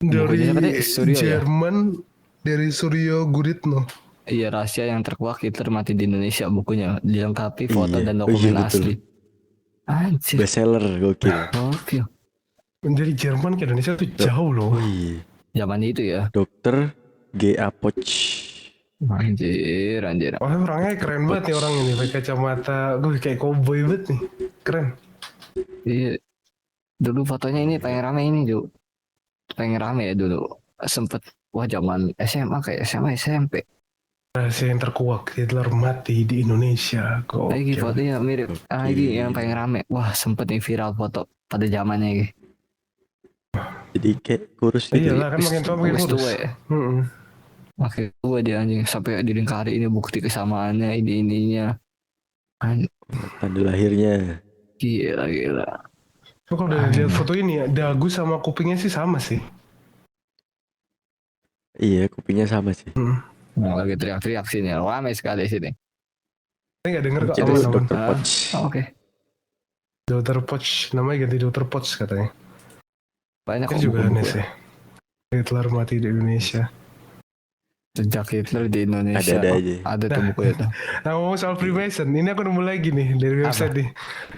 dari
Suryo ya?
Jerman, dari Suryo Guritno.
Iya, rahasia yang terkuak Hitler mati di Indonesia, bukunya dilengkapi foto
Iya.
dan
Oh iya,
dokumen
betul.
asli. Anjir.
Bestseller gokil.
Gokil.
Dari Jerman ke Indonesia tuh jauh loh.
Oh iya.
Zaman itu ya.
Dokter G.A. Poch.
Anjir.
Oh orangnya keren banget nih orang ini, pakai kacamata, gue kayak cowboy banget nih, keren.
Iya. Dulu fotonya ini pengen rame ini dulu. Pengen rame ya dulu. Sempet wah zaman SMA kayak SMA SMP.
Rahasia yang terkuak Hitler mati di Indonesia.
Lagi fotonya mirip. Lagi yang pengen rame. Wah sempet nih viral foto pada zamannya gitu.
Jadi kayak kurus gitu.
Iya lah kan makin tua makin kurus.
Tua ya. Makin tua dia anjing sampai dilingkari ini bukti kesamaannya ininya.
Tanda lahirnya.
Gila.
Kalau udah lihat foto ini ya, dagu sama kupingnya sih sama sih.
Iya, kupingnya sama sih.
Lagi teriak-teriak sini, ramai sekali sini.
Saya nggak denger kok
Itu
aman-aman.
Dokter Poch.
Oke.
Dokter Poch, namanya ganti Dokter Poch katanya.
Banyak
Kan juga aneh sih. Hitler mati di Indonesia.
Sejak Hitler di Indonesia.
Ada aja.
Ada tuh buku itu.
Nah ngomong soal Freemason, ini aku nemu lagi nih dari website nih.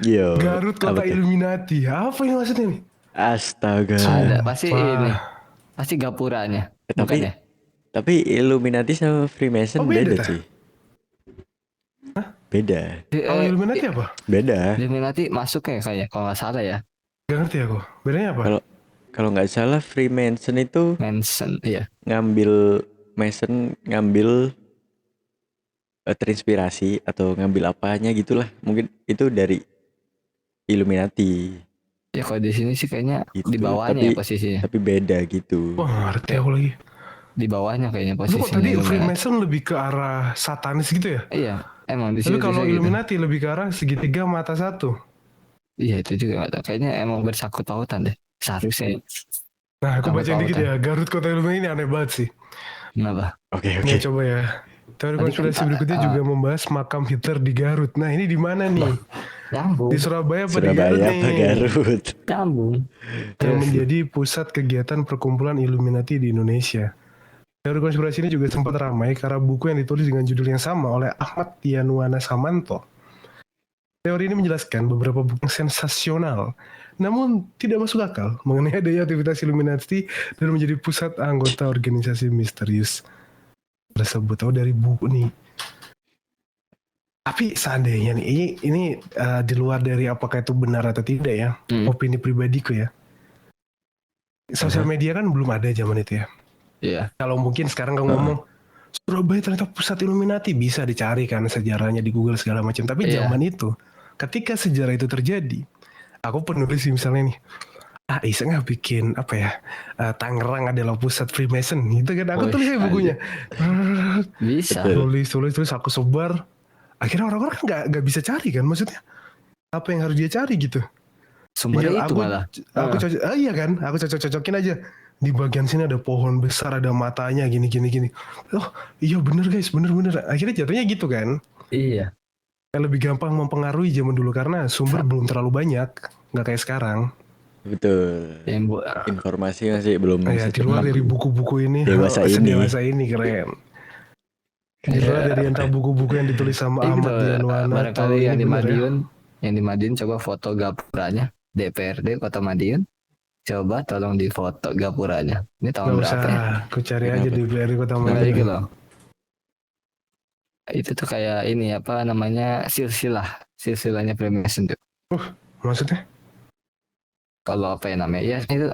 Yo.
Garut Kota Illuminati. Apa ini maksudnya nih?
Astaga.
Ada pasti ini. Pasti gapuranya.
Tapi Illuminati sama Freemason beda cuy. Beda.
Kalau Illuminati apa?
Beda.
Illuminati masuk kayaknya kalau nggak salah ya.
Gak ngerti aku. Bedanya apa?
Kalau nggak salah Freemason itu
Manson, iya.
ngambil terinspirasi atau ngambil apanya gitulah. Mungkin itu dari Illuminati.
Ya kalau di sini sih kayaknya
Gitu.
di bawahnya ya posisinya.
Tapi beda gitu.
Wah ngerti aku lagi.
Di bawahnya kayaknya
Lu
posisinya.
kok tadi Freemason lebih ke arah satanis gitu ya?
Iya, emang di
Tapi
sini.
kalau Illuminati lebih ke arah segitiga mata satu.
Iya itu juga nggak tahu. Kayaknya emang bersangkut pautan deh. Seharusnya.
Nah aku bacain dikit ya. Garut Kota Illuminati ini aneh banget sih.
Kenapa?
Oke.
Nih coba ya. Teori konspirasi berikutnya juga membahas makam Hitler di Garut. Nah ini di mana nih?
Nyambung.
Di Surabaya apa di Garut nih?
Garut.
Nyambung.
Yang menjadi pusat kegiatan perkumpulan Illuminati di Indonesia. Teori konspirasi ini juga sempat ramai karena buku yang ditulis dengan judul yang sama oleh Ahmad Yanuwana Samanto. Teori ini menjelaskan beberapa bukti sensasional, namun tidak masuk akal mengenai adanya aktivitas Illuminati dan menjadi pusat anggota organisasi misterius tersebut. Tahu dari buku nih. Tapi seandainya nih, ini di luar dari apakah itu benar atau tidak ya, opini pribadiku ya. Sosial media kan belum ada zaman itu ya.
Iya.
Kalau mungkin sekarang kamu ngomong Surabaya ternyata pusat Illuminati, bisa dicari kan sejarahnya di Google segala macam. Tapi zaman itu, ketika sejarah itu terjadi, aku penulis misalnya nih, iseng nggak bikin apa ya, Tangerang adalah pusat Freemason gitu kan. Aku tulis bukunya.
Bisa.
Tulis aku sebar. Akhirnya orang-orang kan nggak bisa cari kan, maksudnya apa yang harus dia cari gitu.
Sumbernya itu malah.
Aku iya kan, aku cocok-cocokin aja. Di bagian sini ada pohon besar, ada matanya gini. Oh iya bener guys, bener. Akhirnya jatuhnya gitu kan.
Iya.
Lebih gampang mempengaruhi zaman dulu karena sumber belum terlalu banyak, nggak kayak sekarang.
Betul. Informasi masih belum.
Ya, di luar dari buku-buku ini,
dewasa ini
keren. Gila dari entah buku-buku yang ditulis sama Ahmad Dianwana
barangkali yang di
bener ya?
Madiun, yang di Madiun coba foto gapuranya DPRD Kota Madiun. Coba tolong difoto gapuranya. Ini tahun
Gak
berapa
usah,
ya?
aku cari aja di BRI Kota
Nggak kayak gitu
Madiun.
loh. Itu tuh kayak ini apa namanya silsilahnya Freemason tuh.
Maksudnya?
Kalau apa ya namanya? Ya itu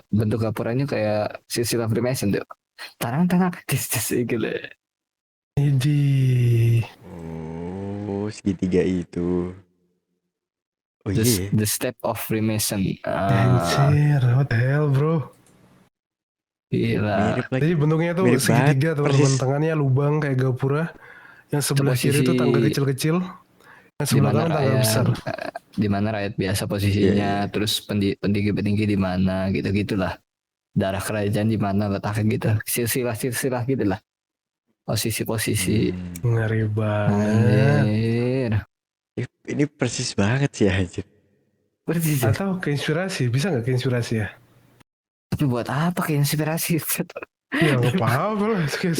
bentuk gapuranya kayak silsilah Freemason tuh. Tarang tis gitu.
Idi.
Oh, segitiga itu. Oh iya.
The step of Freemason.
Anjir, what the hell bro?
Gila.
Mirip lagi.
Jadi bentuknya tuh
Mirip
segitiga
banget,
teman-teman,
persis.
tangannya lubang kayak gapura. Yang sebelah kiri
posisi
itu tangga kecil-kecil. Yang
di
sebelah
mana
kanan tangga
rakyat,
besar.
di mana rakyat biasa posisinya, terus petinggi-petinggi di mana gitu-gitulah. Darah kerajaan di mana letaknya gitu. Silsilah gitulah. Posisi-posisi.
Ngeri banget.
Anjir.
Ini persis banget sih anjir.
Persis ya?
Atau keinspirasi, bisa nggak keinspirasi ya?
Tapi buat apa kayak inspirasi?
Ya nggak apa-apa lah, suka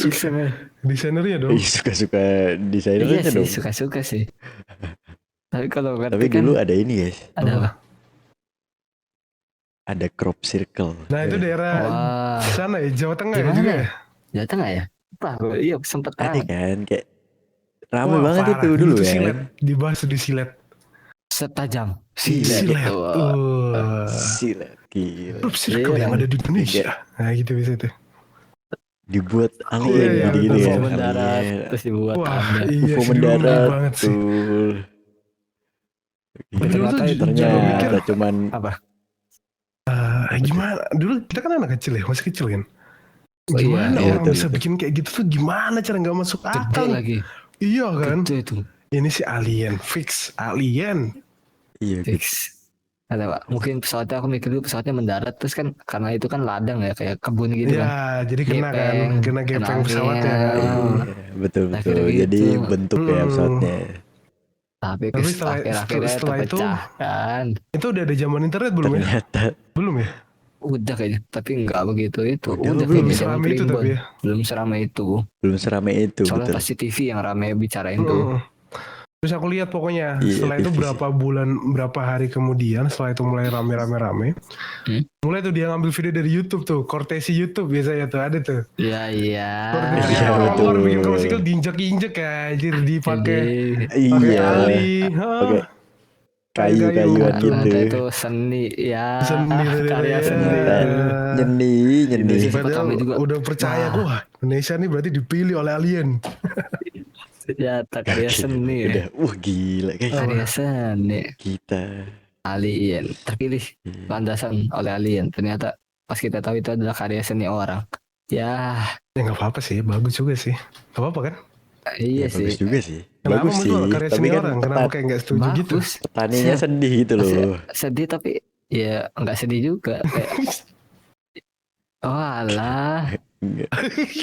desainernya dong.
Suka-suka desainernya
Iya sih,
dong.
suka-suka sih. Tapi kalau
Tapi
ngerti kan
dulu ada ini guys.
ada apa?
Ada crop circle.
Nah itu daerah
Wah,
sana ya, Jawa Tengah ya
gimana
juga
ya?
ya?
Jawa Tengah ya? Apa? Iya sempet
Ada
tahu.
kan kayak rame
Wah,
banget
parah.
itu dulu
tuh
kan.
silet, dibahas di silet.
Setajam
Silet.
Silet.
Silet. Gila.
Klub circle yang ada di Indonesia. Nah gitu bisa tuh.
Dibuat
Iya,
alien
iya,
gini-gini
betul.
ya.
UFO mendarat
Alien.
terus dibuat
Wah,
tanda.
iya
UFO
sih, dulu ngeri
mendarat
banget sih.
tuh.
Tapi dulu tuh
Ternyata
juga mikir,
Ternyata cuman
apa?
gimana? Dulu kita kan anak kecil ya, masih kecil kan.
Oh,
Gimana
iya,
orang
betul,
bisa
betul.
bikin kayak gitu tuh? Gimana cara nggak masuk
Gede
akal?
lagi.
Iya kan?
Gede itu.
Ini sih alien, fix alien.
iya gitu.
Fix. Ada Pak. Mungkin pesawatnya aku mikir dulu pesawatnya mendarat terus kan karena itu kan ladang ya kayak kebun gitu kan.
Ya, jadi kena kan,
Gepeng,
kena
kena
gepeng
angin.
pesawatnya kan.
Iya, betul
Nah,
betul.
kira
Jadi
gitu.
bentuk ya pesawatnya.
Tapi
Tapi
akhir-akhirnya
setelah itu,
terpecah kan.
itu udah ada zaman internet belum ya?
Ternyata
Belum ya?
Udah kayaknya. Tapi nggak begitu itu.
Udah,
Udah
Belum
kayaknya zaman
seramai itu
primbon.
tapi ya.
Belum seramai itu.
belum seramai itu
Soalnya
betul.
pasti TV yang rame bicarain tuh.
Terus aku lihat pokoknya
Iya,
setelah itu
TV sih.
berapa hari kemudian setelah itu mulai rame-rame. Mulai tuh dia ngambil video dari YouTube tuh, kortesi YouTube biasanya tuh ada tuh.
Iya iya.
Kortesi
Iya,
orang luar
betul.
bikin krosikal diinjek-injek anjir dipakai
Iya.
tali.
Pakai kayu-kayuan
Ternyata
gitu.
itu seni ya.
Seni dari
Karya seni.
Ternyata nyeni.
Indonesia sempat
Padahal
rame juga.
udah percaya wah Indonesia nih berarti dipilih oleh alien.
Ternyata karya seni ya.
Udah, gila guys.
Karya seni.
Kita.
Alien terpilih landasan oleh alien. Ternyata pas kita tahu itu adalah karya seni orang. Ya,
Ya nggak apa-apa sih, bagus juga sih. Gak apa-apa kan?
iya
Ya,
sih.
bagus juga sih.
Kenapa
Bagus sih.
menurut lo karya
Tapi
seni
kan
orang? Kenapa kayak nggak setuju gitu?
Bagus.
petaninya sedih gitu loh.
Sedih tapi ya nggak sedih juga. Kayak, oh alah.
Enggak.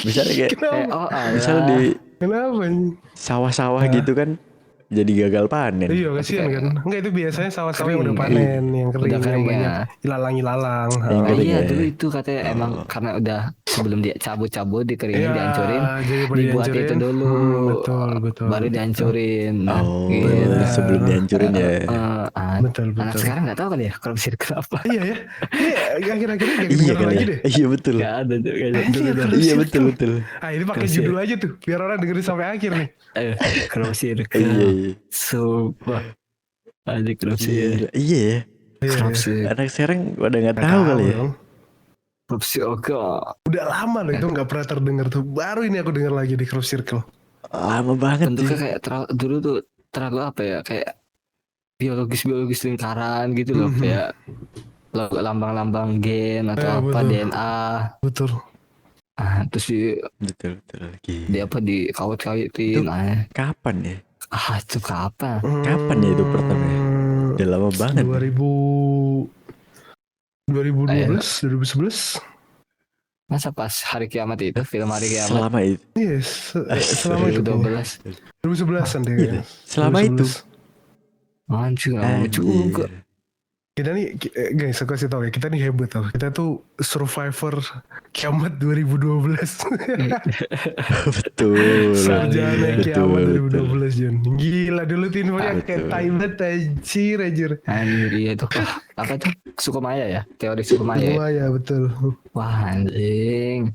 Misalnya kayak
Kenapa?
Oh alah.
misal di
Kenapa?
sawah-sawah gitu kan jadi gagal panen.
Iya kasihan kan. Enggak itu biasanya sawah-sawah yang udah
Kering.
panen, yang kering,
Udah
yang
kering
banyak
ya.
ilalang-ilalang.
Yang
Nah,
kering
iya
ya.
dulu itu katanya emang karena udah sebelum dia cabut-cabut dikeringin
Iya,
dihancurin
jadi pada
dibuat
dihancurin.
itu dulu
Betul.
baru dihancurin.
Oh,
gitu.
sebelum dihancurin ya.
Betul.
Anak sekarang nggak tahu kali ya crop circle apa.
Iya ya. Ini akhir-akhir ini gak
Iya
kedengeran
kali
lagi
ya.
deh.
Iya betul.
Nggak ada tuh kayaknya.
Anjir, crop
Iya
circle.
betul.
Ah ini pakai
Crop
judul aja tuh, biar orang dengerin sampai akhir nih.
Crop circle.
Iya.
Sumpah. Ada crop circle.
Gila. Iya ya.
Crop circle.
Anak sekarang pada nggak
Nggak
tahu kali ya.
dong.
Crop circle.
Udah lama loh itu nggak pernah terdengar tuh. Baru ini aku dengar lagi di crop circle.
Lama banget
Bentuknya
sih.
kayak dulu tuh terlalu apa ya, kayak biologis lingkaran gitu loh, kayak lambang-lambang gen atau apa
betul.
DNA.
Betul.
Terus
Betul. Gila.
di apa di kawat-kawitin.
Itu kapan ya?
Itu kapan?
Kapan ya itu pertama ya? Udah lama banget.
2012, 2011.
Masa pas hari kiamat itu, film hari kiamat
Selama itu.
Yes, selama itu.
2012.
2011-an deh.
Iya. Selama itu.
Anjir, lama juga.
Kita nih, guys, aku kasih tau ya, kita nih hebat tau. Kita tuh survivor kiamat 2012.
Betul.
Sarjana kiamat
Betul,
2012, Jon. Gila dulu tuh infonya kayak tai banget, anjir.
Anjir, iya tuh. Apa tuh? Sukumaya ya? Teori Sukumaya ya?
Sukumaya, betul.
Wah, anjing.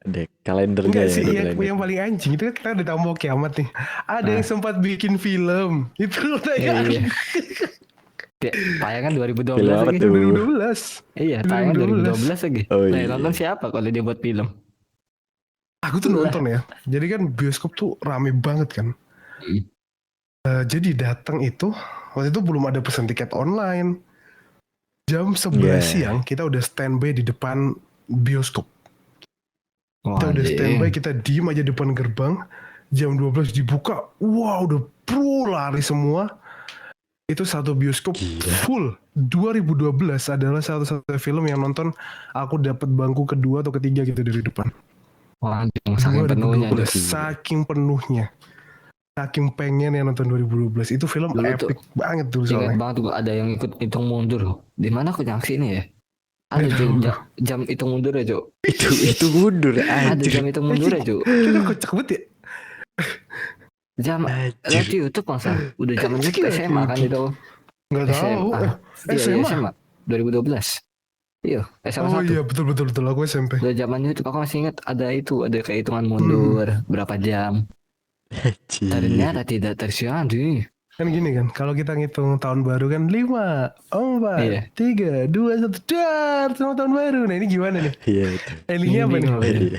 Ada kalendernya
Enggak
ya.
sih,
ada
yang
kalender.
paling anjing itu kan kita udah tahu mau kiamat nih. Ada yang sempat bikin film. Itu
Iya. Tayangan 2012
Film apa
lagi.
tuh?
2012.
Iya, tayangan 2012 lagi.
Oh,
Nah,
iya.
nonton siapa kalau dia buat film?
Aku tuh nonton ya. Jadi kan bioskop tuh rame banget kan. Jadi datang itu, waktu itu belum ada pesan tiket online. Jam 11
Yeah.
siang kita udah standby di depan bioskop. Kita udah standby, kita diem aja depan gerbang. Jam 12 dibuka, wah udah lari semua. Itu satu bioskop full. 2012 adalah satu-satunya film yang nonton aku dapat bangku kedua atau ketiga gitu dari depan.
Wah, anjing, saking penuhnya.
2012,
Jok.
saking penuhnya. Saking pengen yang nonton 2012. Itu film
Dulu tuh,
epic banget tuh
Ingat
soalnya.
banget tuh ada yang ikut hitung mundur. Di mana aku nyangsi ini ya? Ada jam hitung mundur ya, Cok.
Itu mundur
Ada
anjir.
jam hitung mundur ya, Cok.
Kita kocak banget ya.
Jam
Anjir.
lihat di YouTube masa. Udah zamannya kita SMA kan itu.
Nggak tahu.
Iya,
SMA?
SMA 2012. Iya, SMA
Oh
1.
iya betul. Aku SMP.
Udah zamannya itu aku masih ingat ada itu, ada kayak hitungan mundur berapa jam.
Anjir.
Ternyata tidak terjadi.
Kan gini kan, kalau kita ngitung tahun baru kan 5, 4,
Iya.
3, 2, 1, dar, selamat tahun baru. Nah ini gimana nih?
Iya itu.
Endingnya apa nih?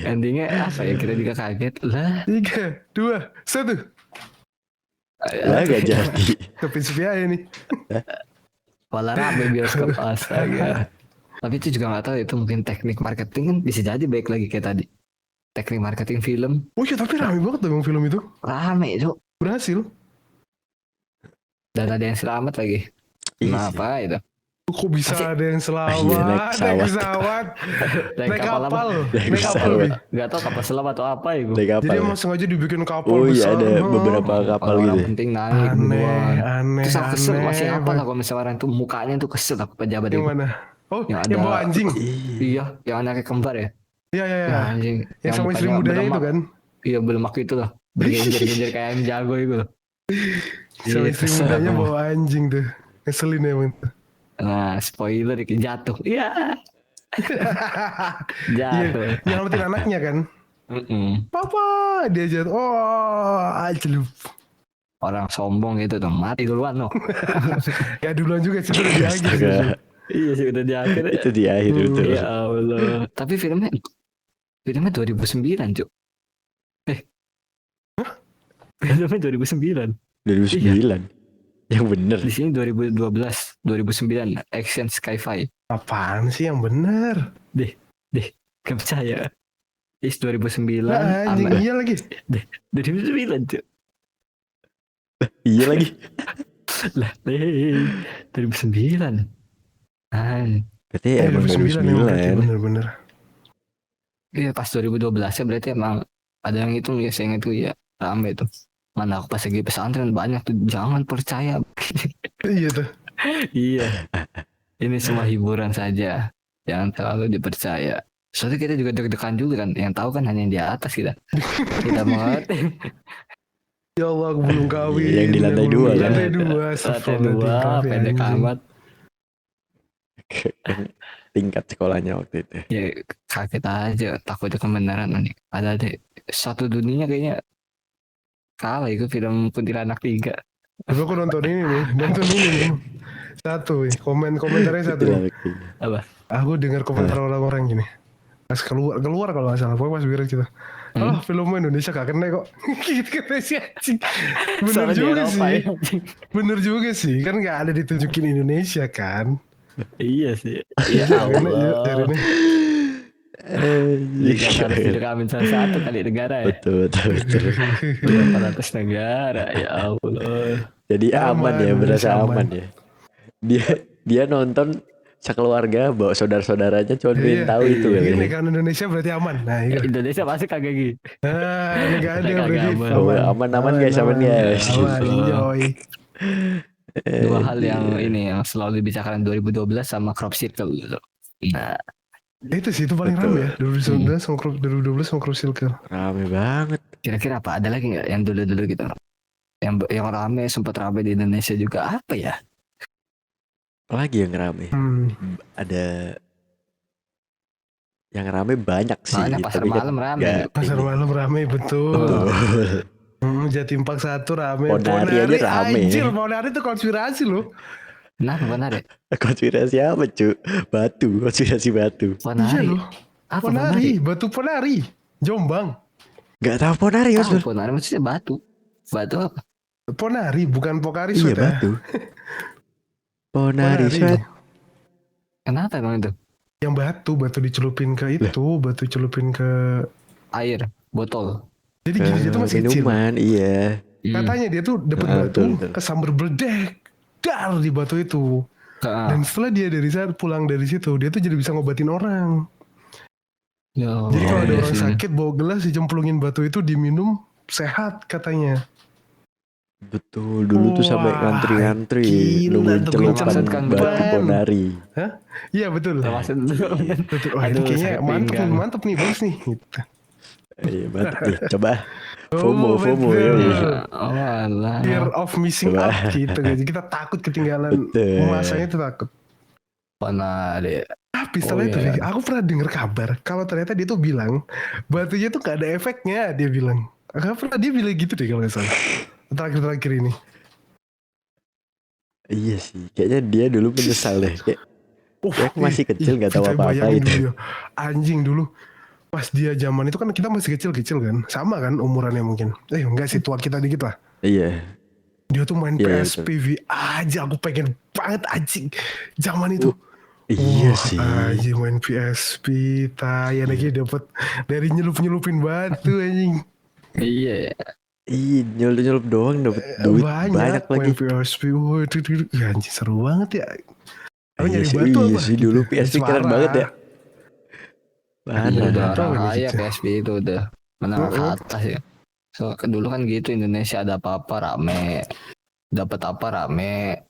Endingnya apa ya? Kita juga kaget lah.
3, 2, 1.
Lah gak jadi.
Tapi sepi aja nih.
Walau rame bioskop, astaga. Tapi itu juga gak tahu, itu mungkin teknik marketing kan bisa jadi baik lagi kayak tadi. Teknik marketing film
Oh iya tapi rame banget dong film itu.
rame, Cok.
Berhasil.
Dan ada yang selamat lagi. Kenapa itu?
Kok bisa ada yang selamat?
Iya, naik
Naik
pesawat.
pesawat. Naik
kapal apa?
kapal.
Naik
Naik kapal.
pesawat.
Bi.
Gak tahu kapal selam atau apa itu.
Naik kapal.
Jadi emang sengaja dibikin kapal
Oh iya
besar.
ada beberapa kapal
Orang
gitu.
penting naik duluan.
Aneh.
Terus aku kesel masih apa lah kalau misalnya orang itu mukanya tuh kesel aku pejabat
Yang
itu.
mana? Oh
Yang
yang
ada-
bawa anjing.
Iya, yang anaknya kembar ya.
Iya.
Ya, anjing.
Yang sama istri
mukanya
mudanya itu
berlemak.
kan.
Iya berlemak itu loh. Bergenjer-genjer kayak ayam jago itu loh.
Sama
Iya,
istri
kesel
mudanya
aku.
bawa anjing tuh. Ngeselin emang tuh.
Nah, spoiler dikit jatuh. Iya.
Iya,
Jatuh.
nyelamatin anaknya kan. Papa, dia jatuh. Oh, ajelup.
Orang sombong gitu dong, mati duluan loh.
Ya duluan juga sih, itu udah di akhir sih.
Astaga.
Iya sih udah di akhir.
Itu di akhir betul.
Ya Allah. Tapi filmnya 2009, Cuk. Filmnya 2009.
2009. Yang bener.
Di sini 2012, 2009 Action Sci-Fi.
Apaan sih yang bener?
Gak percaya. Is 2009.
Nah, anjing
Amer-
iya lagi.
2009, Cuk.
Iya lagi.
Lah, 2009.
Berarti emang
2009 emang berarti
2009.
bener-bener.
Iya pas 2012 ya berarti emang ada yang itu ya saya ingat tuh ya rame tuh. Mana aku pas lagi pesantren banyak tuh jangan percaya.
Iya tuh.
Iya. Ini semua hiburan saja. Jangan terlalu dipercaya. Soalnya kita juga deg-degan juga kan. Yang tahu kan hanya yang di atas kita. Kita mengerti.
Ya Allah aku belum kawin.
Yang di lantai
Aku belum-
2 kan?
Lantai 2.
Lantai 2 pendek amat.
Tingkat sekolahnya waktu itu.
Ya kaget aja. Takutnya kebenaran nih. Ada deh. Satu dunia kayaknya kalah itu film Kuntilanak 3.
Tapi aku nonton ini nih. Satu nih. Komentarnya satu
Itu
nih.
lagi.
Apa?
Aku dengar komentar orang-orang gini. Pas keluar kalau nggak salah. Pokoknya pas beres gitu. Oh film Indonesia gak kena kok. Gitu kata si anjing. Bener
Soalnya di
juga
Eropa
sih.
ya.
Bener juga sih. Kan gak ada ditunjukin Indonesia kan.
Iya sih. Ya
Karena
Allah.
ini.
Jika harus direkamin salah satu kali negara ya.
Betul.
400 negara ya Allah.
Jadi aman ya,
Aman,
berasa
aman.
aman ya. Dia nonton sekeluarga bawa saudara-saudaranya cuma pengen tahu itu
Ini
kali.
kan Indonesia berarti aman. Nah iya.
Indonesia pasti kagak gitu.
Nah ini gak ada
Kagak
berarti
aman.
Oh, aman guys, aman guys.
Aman, enjoy.
Dua hal yang ini yang selalu dibicarakan 2012 sama crop circle gitu. Nah,
Itu sih itu paling
Betul.
rame ya 2019 sama 2012 sama Crop Circle.
Rame banget.
kira-kira apa? Ada lagi nggak yang dulu-dulu gitu? Yang rame sempat rame di Indonesia juga apa ya?
Lagi yang rame. Ada yang rame banyak sih.
Soalnya pasar
tapi kan
malam rame.
nggak
Pasar
ini.
malam rame betul.
Betul.
Jatim Park 1 rame.
Ponari aja rame.
Anjir, Ponari itu konspirasi loh.
Kenapa benar ya?
Konspirasi apa cu? Konspirasi batu.
Iya
Ponari.
loh.
Apa
Ponari, Batu Ponari, Jombang.
Gak tahu Ponari Mas
Tahu
Bro.
Ponari maksudnya batu. Batu apa?
Ponari bukan Pokari
Iya
Sweat ya.
batu. Ponari sweat.
Kenapa emang itu?
Yang batu dicelupin ke itu, batu celupin ke
Air, botol.
jadi gini dia tuh masih kecil.
Minuman, iya.
Katanya dia tuh dapat
Ah,
batu,
betul.
kesambar beledek, dar di batu itu. Dan setelah dia dari saat pulang dari situ, dia tuh jadi bisa ngobatin orang. Jadi kalau ada orang sakit bawa gelas dicemplungin batu itu diminum sehat katanya.
Betul, dulu tuh sampai
Wah,
ngantri-ngantri
gila
nungguin
tuh gue
celupan
maksudkan
batu
beban.
Ponari.
Iya betul.
Maksud
Betul. Wah, ini
Aduh,
kayaknya
sakit
mantep
pinggang.
nih, mantep nih bos nih. Gitu.
Iya mantap nih, coba.
Oh,
FOMO
betul.
ya.
Oh alah.
Fear of missing
Coba.
out gitu. Jadi kita takut ketinggalan.
Betul.
Masanya itu takut.
Ponari.
Tapi setelah itu,
iya.
aku pernah dengar kabar kalau ternyata dia tuh bilang batunya tuh gak ada efeknya. Dia bilang. Aku pernah dia bilang gitu deh kalau nggak salah. Terakhir-terakhir ini.
Iya sih, kayaknya dia dulu menyesal deh. Kayak aku masih kecil gak tahu
kita
apa-apa
bayangin
itu.
dulu ya. Anjing dulu. Pas dia zaman itu kan kita masih kecil-kecil kan. Sama kan umurannya mungkin. Enggak sih, tua kita dikit lah.
Iya.
Dia tuh main
Iya,
PSPV aja. Aku pengen banget anjing. Zaman itu.
Iya
Wah,
sih.
anjing main PSP. Tai anaknya dapat dari nyelup-nyelupin batu anjing.
Iya.
Iya, nyelup-nyelup doang dapat duit banyak lagi.
Main PSP. Wah, itu. Ya, anjing seru banget ya. Aku
Iya
nyari
sih,
batu
iya
apa?
sih,
gitu.
dulu PSP keren
Suara.
banget ya.
Iya,
Iya,
udah
tahu
orang
kan
kaya
gitu.
PSP itu udah menengah ke atas ya. So dulu kan gitu Indonesia ada apa-apa rame, dapat apa rame.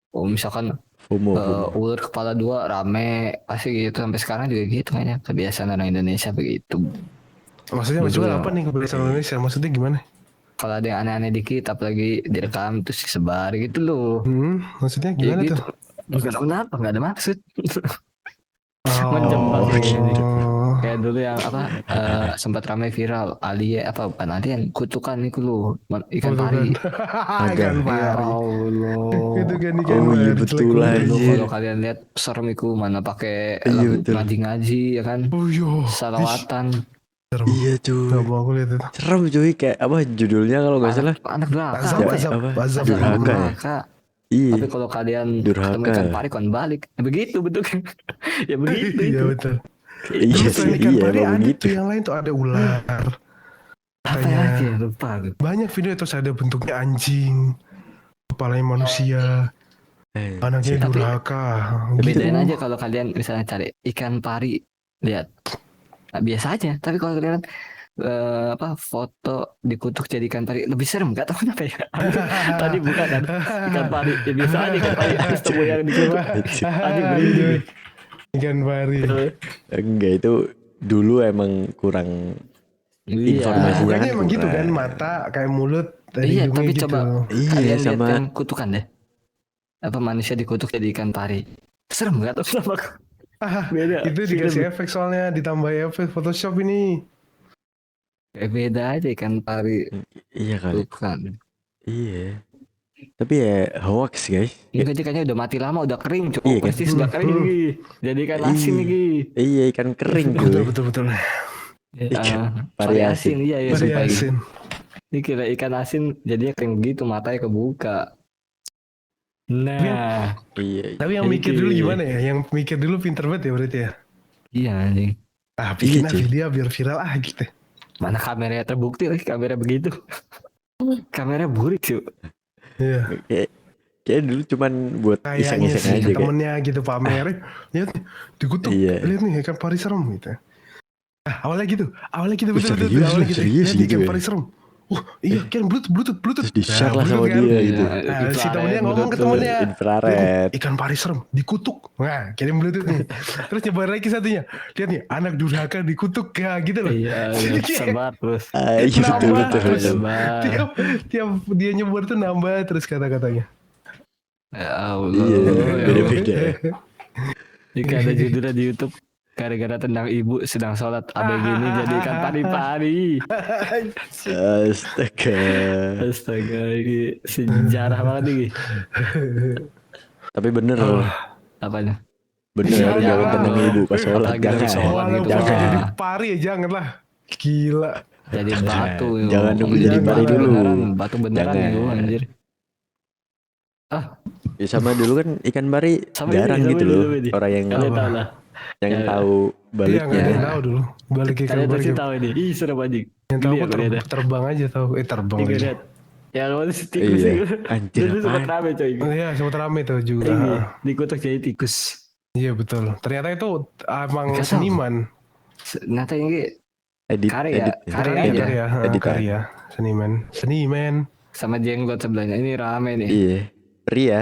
Oh misalkan
FOMO.
ular kepala 2 rame, pasti gitu sampai sekarang juga gitu kayaknya kebiasaan orang Indonesia begitu.
Maksudnya
Betul.
apa nih kebiasaan Indonesia? Maksudnya gimana?
Kalau ada yang aneh-aneh dikit, apalagi direkam terus disebar gitu loh.
Maksudnya
Ya
gimana
gitu.
tuh?
Gak tahu kenapa, gak ada maksud.
Oh,
Menjebak ini.
gitu.
Kayak dulu yang apa sempat ramai viral alien apa bukan alien kutukan itu loh ikan pari.
Ikan
Ya
pari.
Allah.
Itu kan ikan
Oh iya
pari.
betul
jelek
lah.
banget.
Dulu
Anjir.
kalau kalian lihat serem itu mana pakai
Iya,
lagu
betul.
ngaji-ngaji ya kan.
Oh yo.
Salawatan.
Iya
Gak
cuy.
mau aku lihat itu.
Serem cuy, kayak apa judulnya kalau nggak salah?
Anak durhaka.
Azab,
Ya,
azab,
apa?
azab.
Durhaka ya?
Durhaka.
Iya.
Tapi kalau kalian
Durhaka.
ketemu ikan pari kon balik. Ya begitu betul kan. Ya begitu
Iya
itu.
betul.
Iya
Terus
sih,
selain ikan
iya
pari
emang
ada
begitu.
tuh yang lain tuh ada ular.
Apa
Katanya
lagi ya lupa gue.
banyak video terus ada bentuknya anjing, kepalanya manusia, anaknya
Tapi-
durhaka. Gitu.
Bedain aja kalau kalian misalnya cari ikan pari, lihat nah, biasa aja. Tapi kalau kalian foto dikutuk jadi ikan pari lebih serem, gak tahu kenapa ya. Tadi bukan kan ikan pari, ya biasa aja ikan pari. Terus temu yang dikutuk, anjing merinding.
Ikan pari.
Enggak, itu dulu emang kurang.
Iya.
Informasinya
Mukanya
kan
emang gitu kan,
kurang.
mata kayak mulut dari
Iya,
hidungnya
tapi
gitu.
coba
Iya
kalian lihat
sama.
yang kutukan deh. Apa manusia dikutuk jadi ikan pari? Serem gak tahu kenapa. Beda.
Itu dikasih efek soalnya, ditambah efek Photoshop ini.
Beda aja ikan pari.
Iya kali.
Bukan.
Iya. Tapi ya hoax guys.
Enggak dia kayaknya udah mati lama, udah kering. Cukup
Iya kan?
pasti sudah kering lagi. Jadi ikan asin
Iya.
lagi.
Iya ikan kering
Betul
cuy.
betul betul.
Ikan
Pari
pari
asin, iya ya
Pari
sumpah ini.
asin.
Ini kira ikan asin jadinya kering begitu, matanya kebuka. Nah,
Iya.
Tapi yang
Jadi
mikir dulu
kayak-
gimana ya? Yang mikir dulu pinter banget ya berarti ya.
iya anjing.
Bikin
Iya, cuy.
video biar viral gitu.
Mana kameranya terbukti lagi kamera begitu. Kamera burik cuy.
Iya.
Kayak dulu cuman buat
Kayaknya
iseng-iseng
sih
aja kayak.
temennya gitu pamerin. Lihat nih, dikutuk.
Iya.
Lihat nih ikan pari serem gitu. Awalnya gitu betul
Serius,
awalnya gitu.
serius
Lihat nih,
gitu
ikan
ya?
pari serem. Iya kan Bluetooth.
Terus di-share lah sama
Bluetooth kan.
dia gitu.
Nah, si
Infrared,
temennya ngomong ke
Bluetooth.
temennya,
Infrared.
ikan pari serem dikutuk. Nah, kirim Bluetooth nih. Terus nyebar lagi satunya. Lihat nih, anak durhaka dikutuk ya gitu loh.
Iya, sebar terus.
Iya betul.
Sebar.
Tiap dia nyebar tuh nambah terus kata-katanya.
Ya Allah.
Iya,
Ya
beda-beda.
Jika ada judulnya di YouTube gara-gara tentang ibu sedang sholat abg ini jadi ikan pari-pari. Astaga, ini sejarah banget ini.
Tapi bener
Apanya?
bener
Jangan.
jangan tenang ibu pas sholat.
Apalagi lagi
Jangan.
sholat gitu.
Walaupun
Jangan.
jadi pari ya jangan lah. Gila.
Jadi batu.
Jangan nunggu
jadi pari
dulu.
Batu beneran
Jangan.
itu anjir.
Ya sama dulu kan ikan pari
Sama
jarang
ini,
gitu
sama
loh.
ini.
Orang yang
Kalian tahu lah.
Iya
tahu
nggak ada yang
baliknya.
tahu dulu. Balik ikan
Kalian
pari.
pasti tahu ini. Ih serem anjing.
Yang tahu
Gini
kok
aku lihat.
terbang aja tahu. Terbang
Ini
aja.
lihat. Ya kalau si tikus
Iya.
itu.
Anjir
Dulu sempat
apaan?
rame coy.
Iya sempat rame tuh juga.
Ini dikutuk jadi tikus.
Iya betul. Ternyata itu emang
Nggak tahu.
seniman.
Nyata ini
Edit.
Karya. Karya
Edit.
aja.
Editan.
Karya. Seniman.
sama jenggot sebelahnya. Ini rame nih.
Iya. Ria.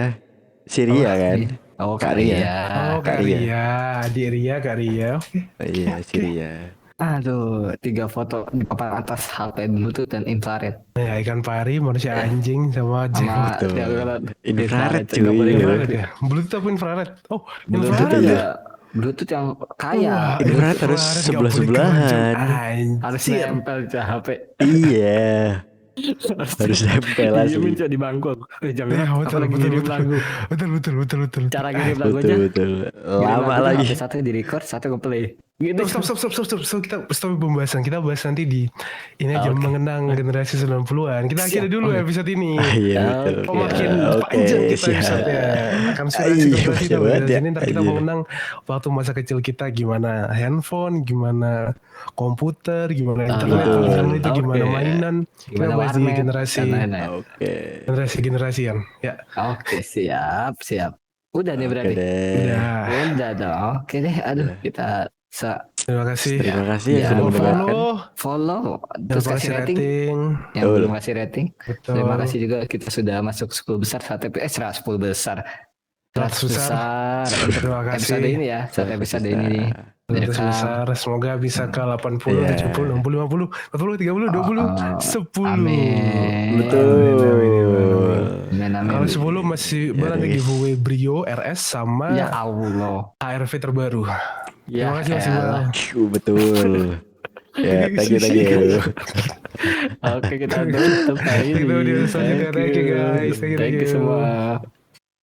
Si Ria kan.
Oh
Karya.
Karya.
Oh Karya. Adik Ria Karya. Oke.
Iya si Ria.
Aduh, 3 foto di papan atas HP Bluetooth dan infrared.
Ya ikan pari, manusia anjing sama
Sama
Betul. Infrared,
juga
cuy.
boleh
infrared ya. Bluetooth apa infrared? Oh
Bluetooth
infrared ya.
ya. Bluetooth yang kaya.
Wah,
Infrared harus
nggak
sebelah-sebelahan.
boleh kebanyakan.
Harus
Anjir.
nempel ke HP.
Iya. Harus nempel
Diemin
asli.
coy di bangku. Jangan
Ya, betul,
apalagi
betul,
ngirim
betul.
lagu.
Betul.
Cara ngirim lagunya.
Betul. Lama lagi.
Satu di record, satu nge-play. Gitu.
Stop. Kita pembahasan. Kita bahas nanti di ini aja
Oke.
mengenang generasi 90-an. Kita akhiri
Siap.
dulu
Oke.
episode ini.
Iya betul.
Oh makin
Oke,
panjang kita
siap.
episode-nya. Akan
Iya,
kita
banyak banget ya.
sini. Ntar kita
Anjir.
mengenang waktu masa kecil kita gimana handphone, gimana komputer, gimana internet,
betul.
internet itu
Oke.
gimana mainan. Kita
Gimana
bahas di
warnet
generasi
dan lain-lain.
Oke.
generasi-generasian. Ya.
Oke, siap. Udah nih
Oke
berarti.
deh.
Udah.
Udah dong. Oke deh. Aduh, kita
Terima kasih.
Terima kasih
Ya,
yang sudah mendengarkan.
follow,
Jangan
terus
lupa
kasih
kasih
rating.
rating.
Yang
Betul.
belum kasih rating.
Betul.
Terima kasih juga kita sudah masuk 10 besar saat 10 besar. 100 besar.
Terima kasih.
Episode ini ya, saat episode ini nih.
100 besar. Semoga bisa ke 80,
Iya.
70, 60, 50, 40, 30, 20, 10.
Amin.
Betul.
Amin.
Kalau 10 masih
Ya,
barang
guys.
giveaway Brio RS sama
Ya Allah.
HRV terbaru.
Ya
Terima kasih Mas
elah.
Iqbal.
Betul. Ya, thank you.
Oke, kita tutup hari ini.
Kita udah selesai. Thank you, guys. Thank you,
Thank you
thank you.
semua.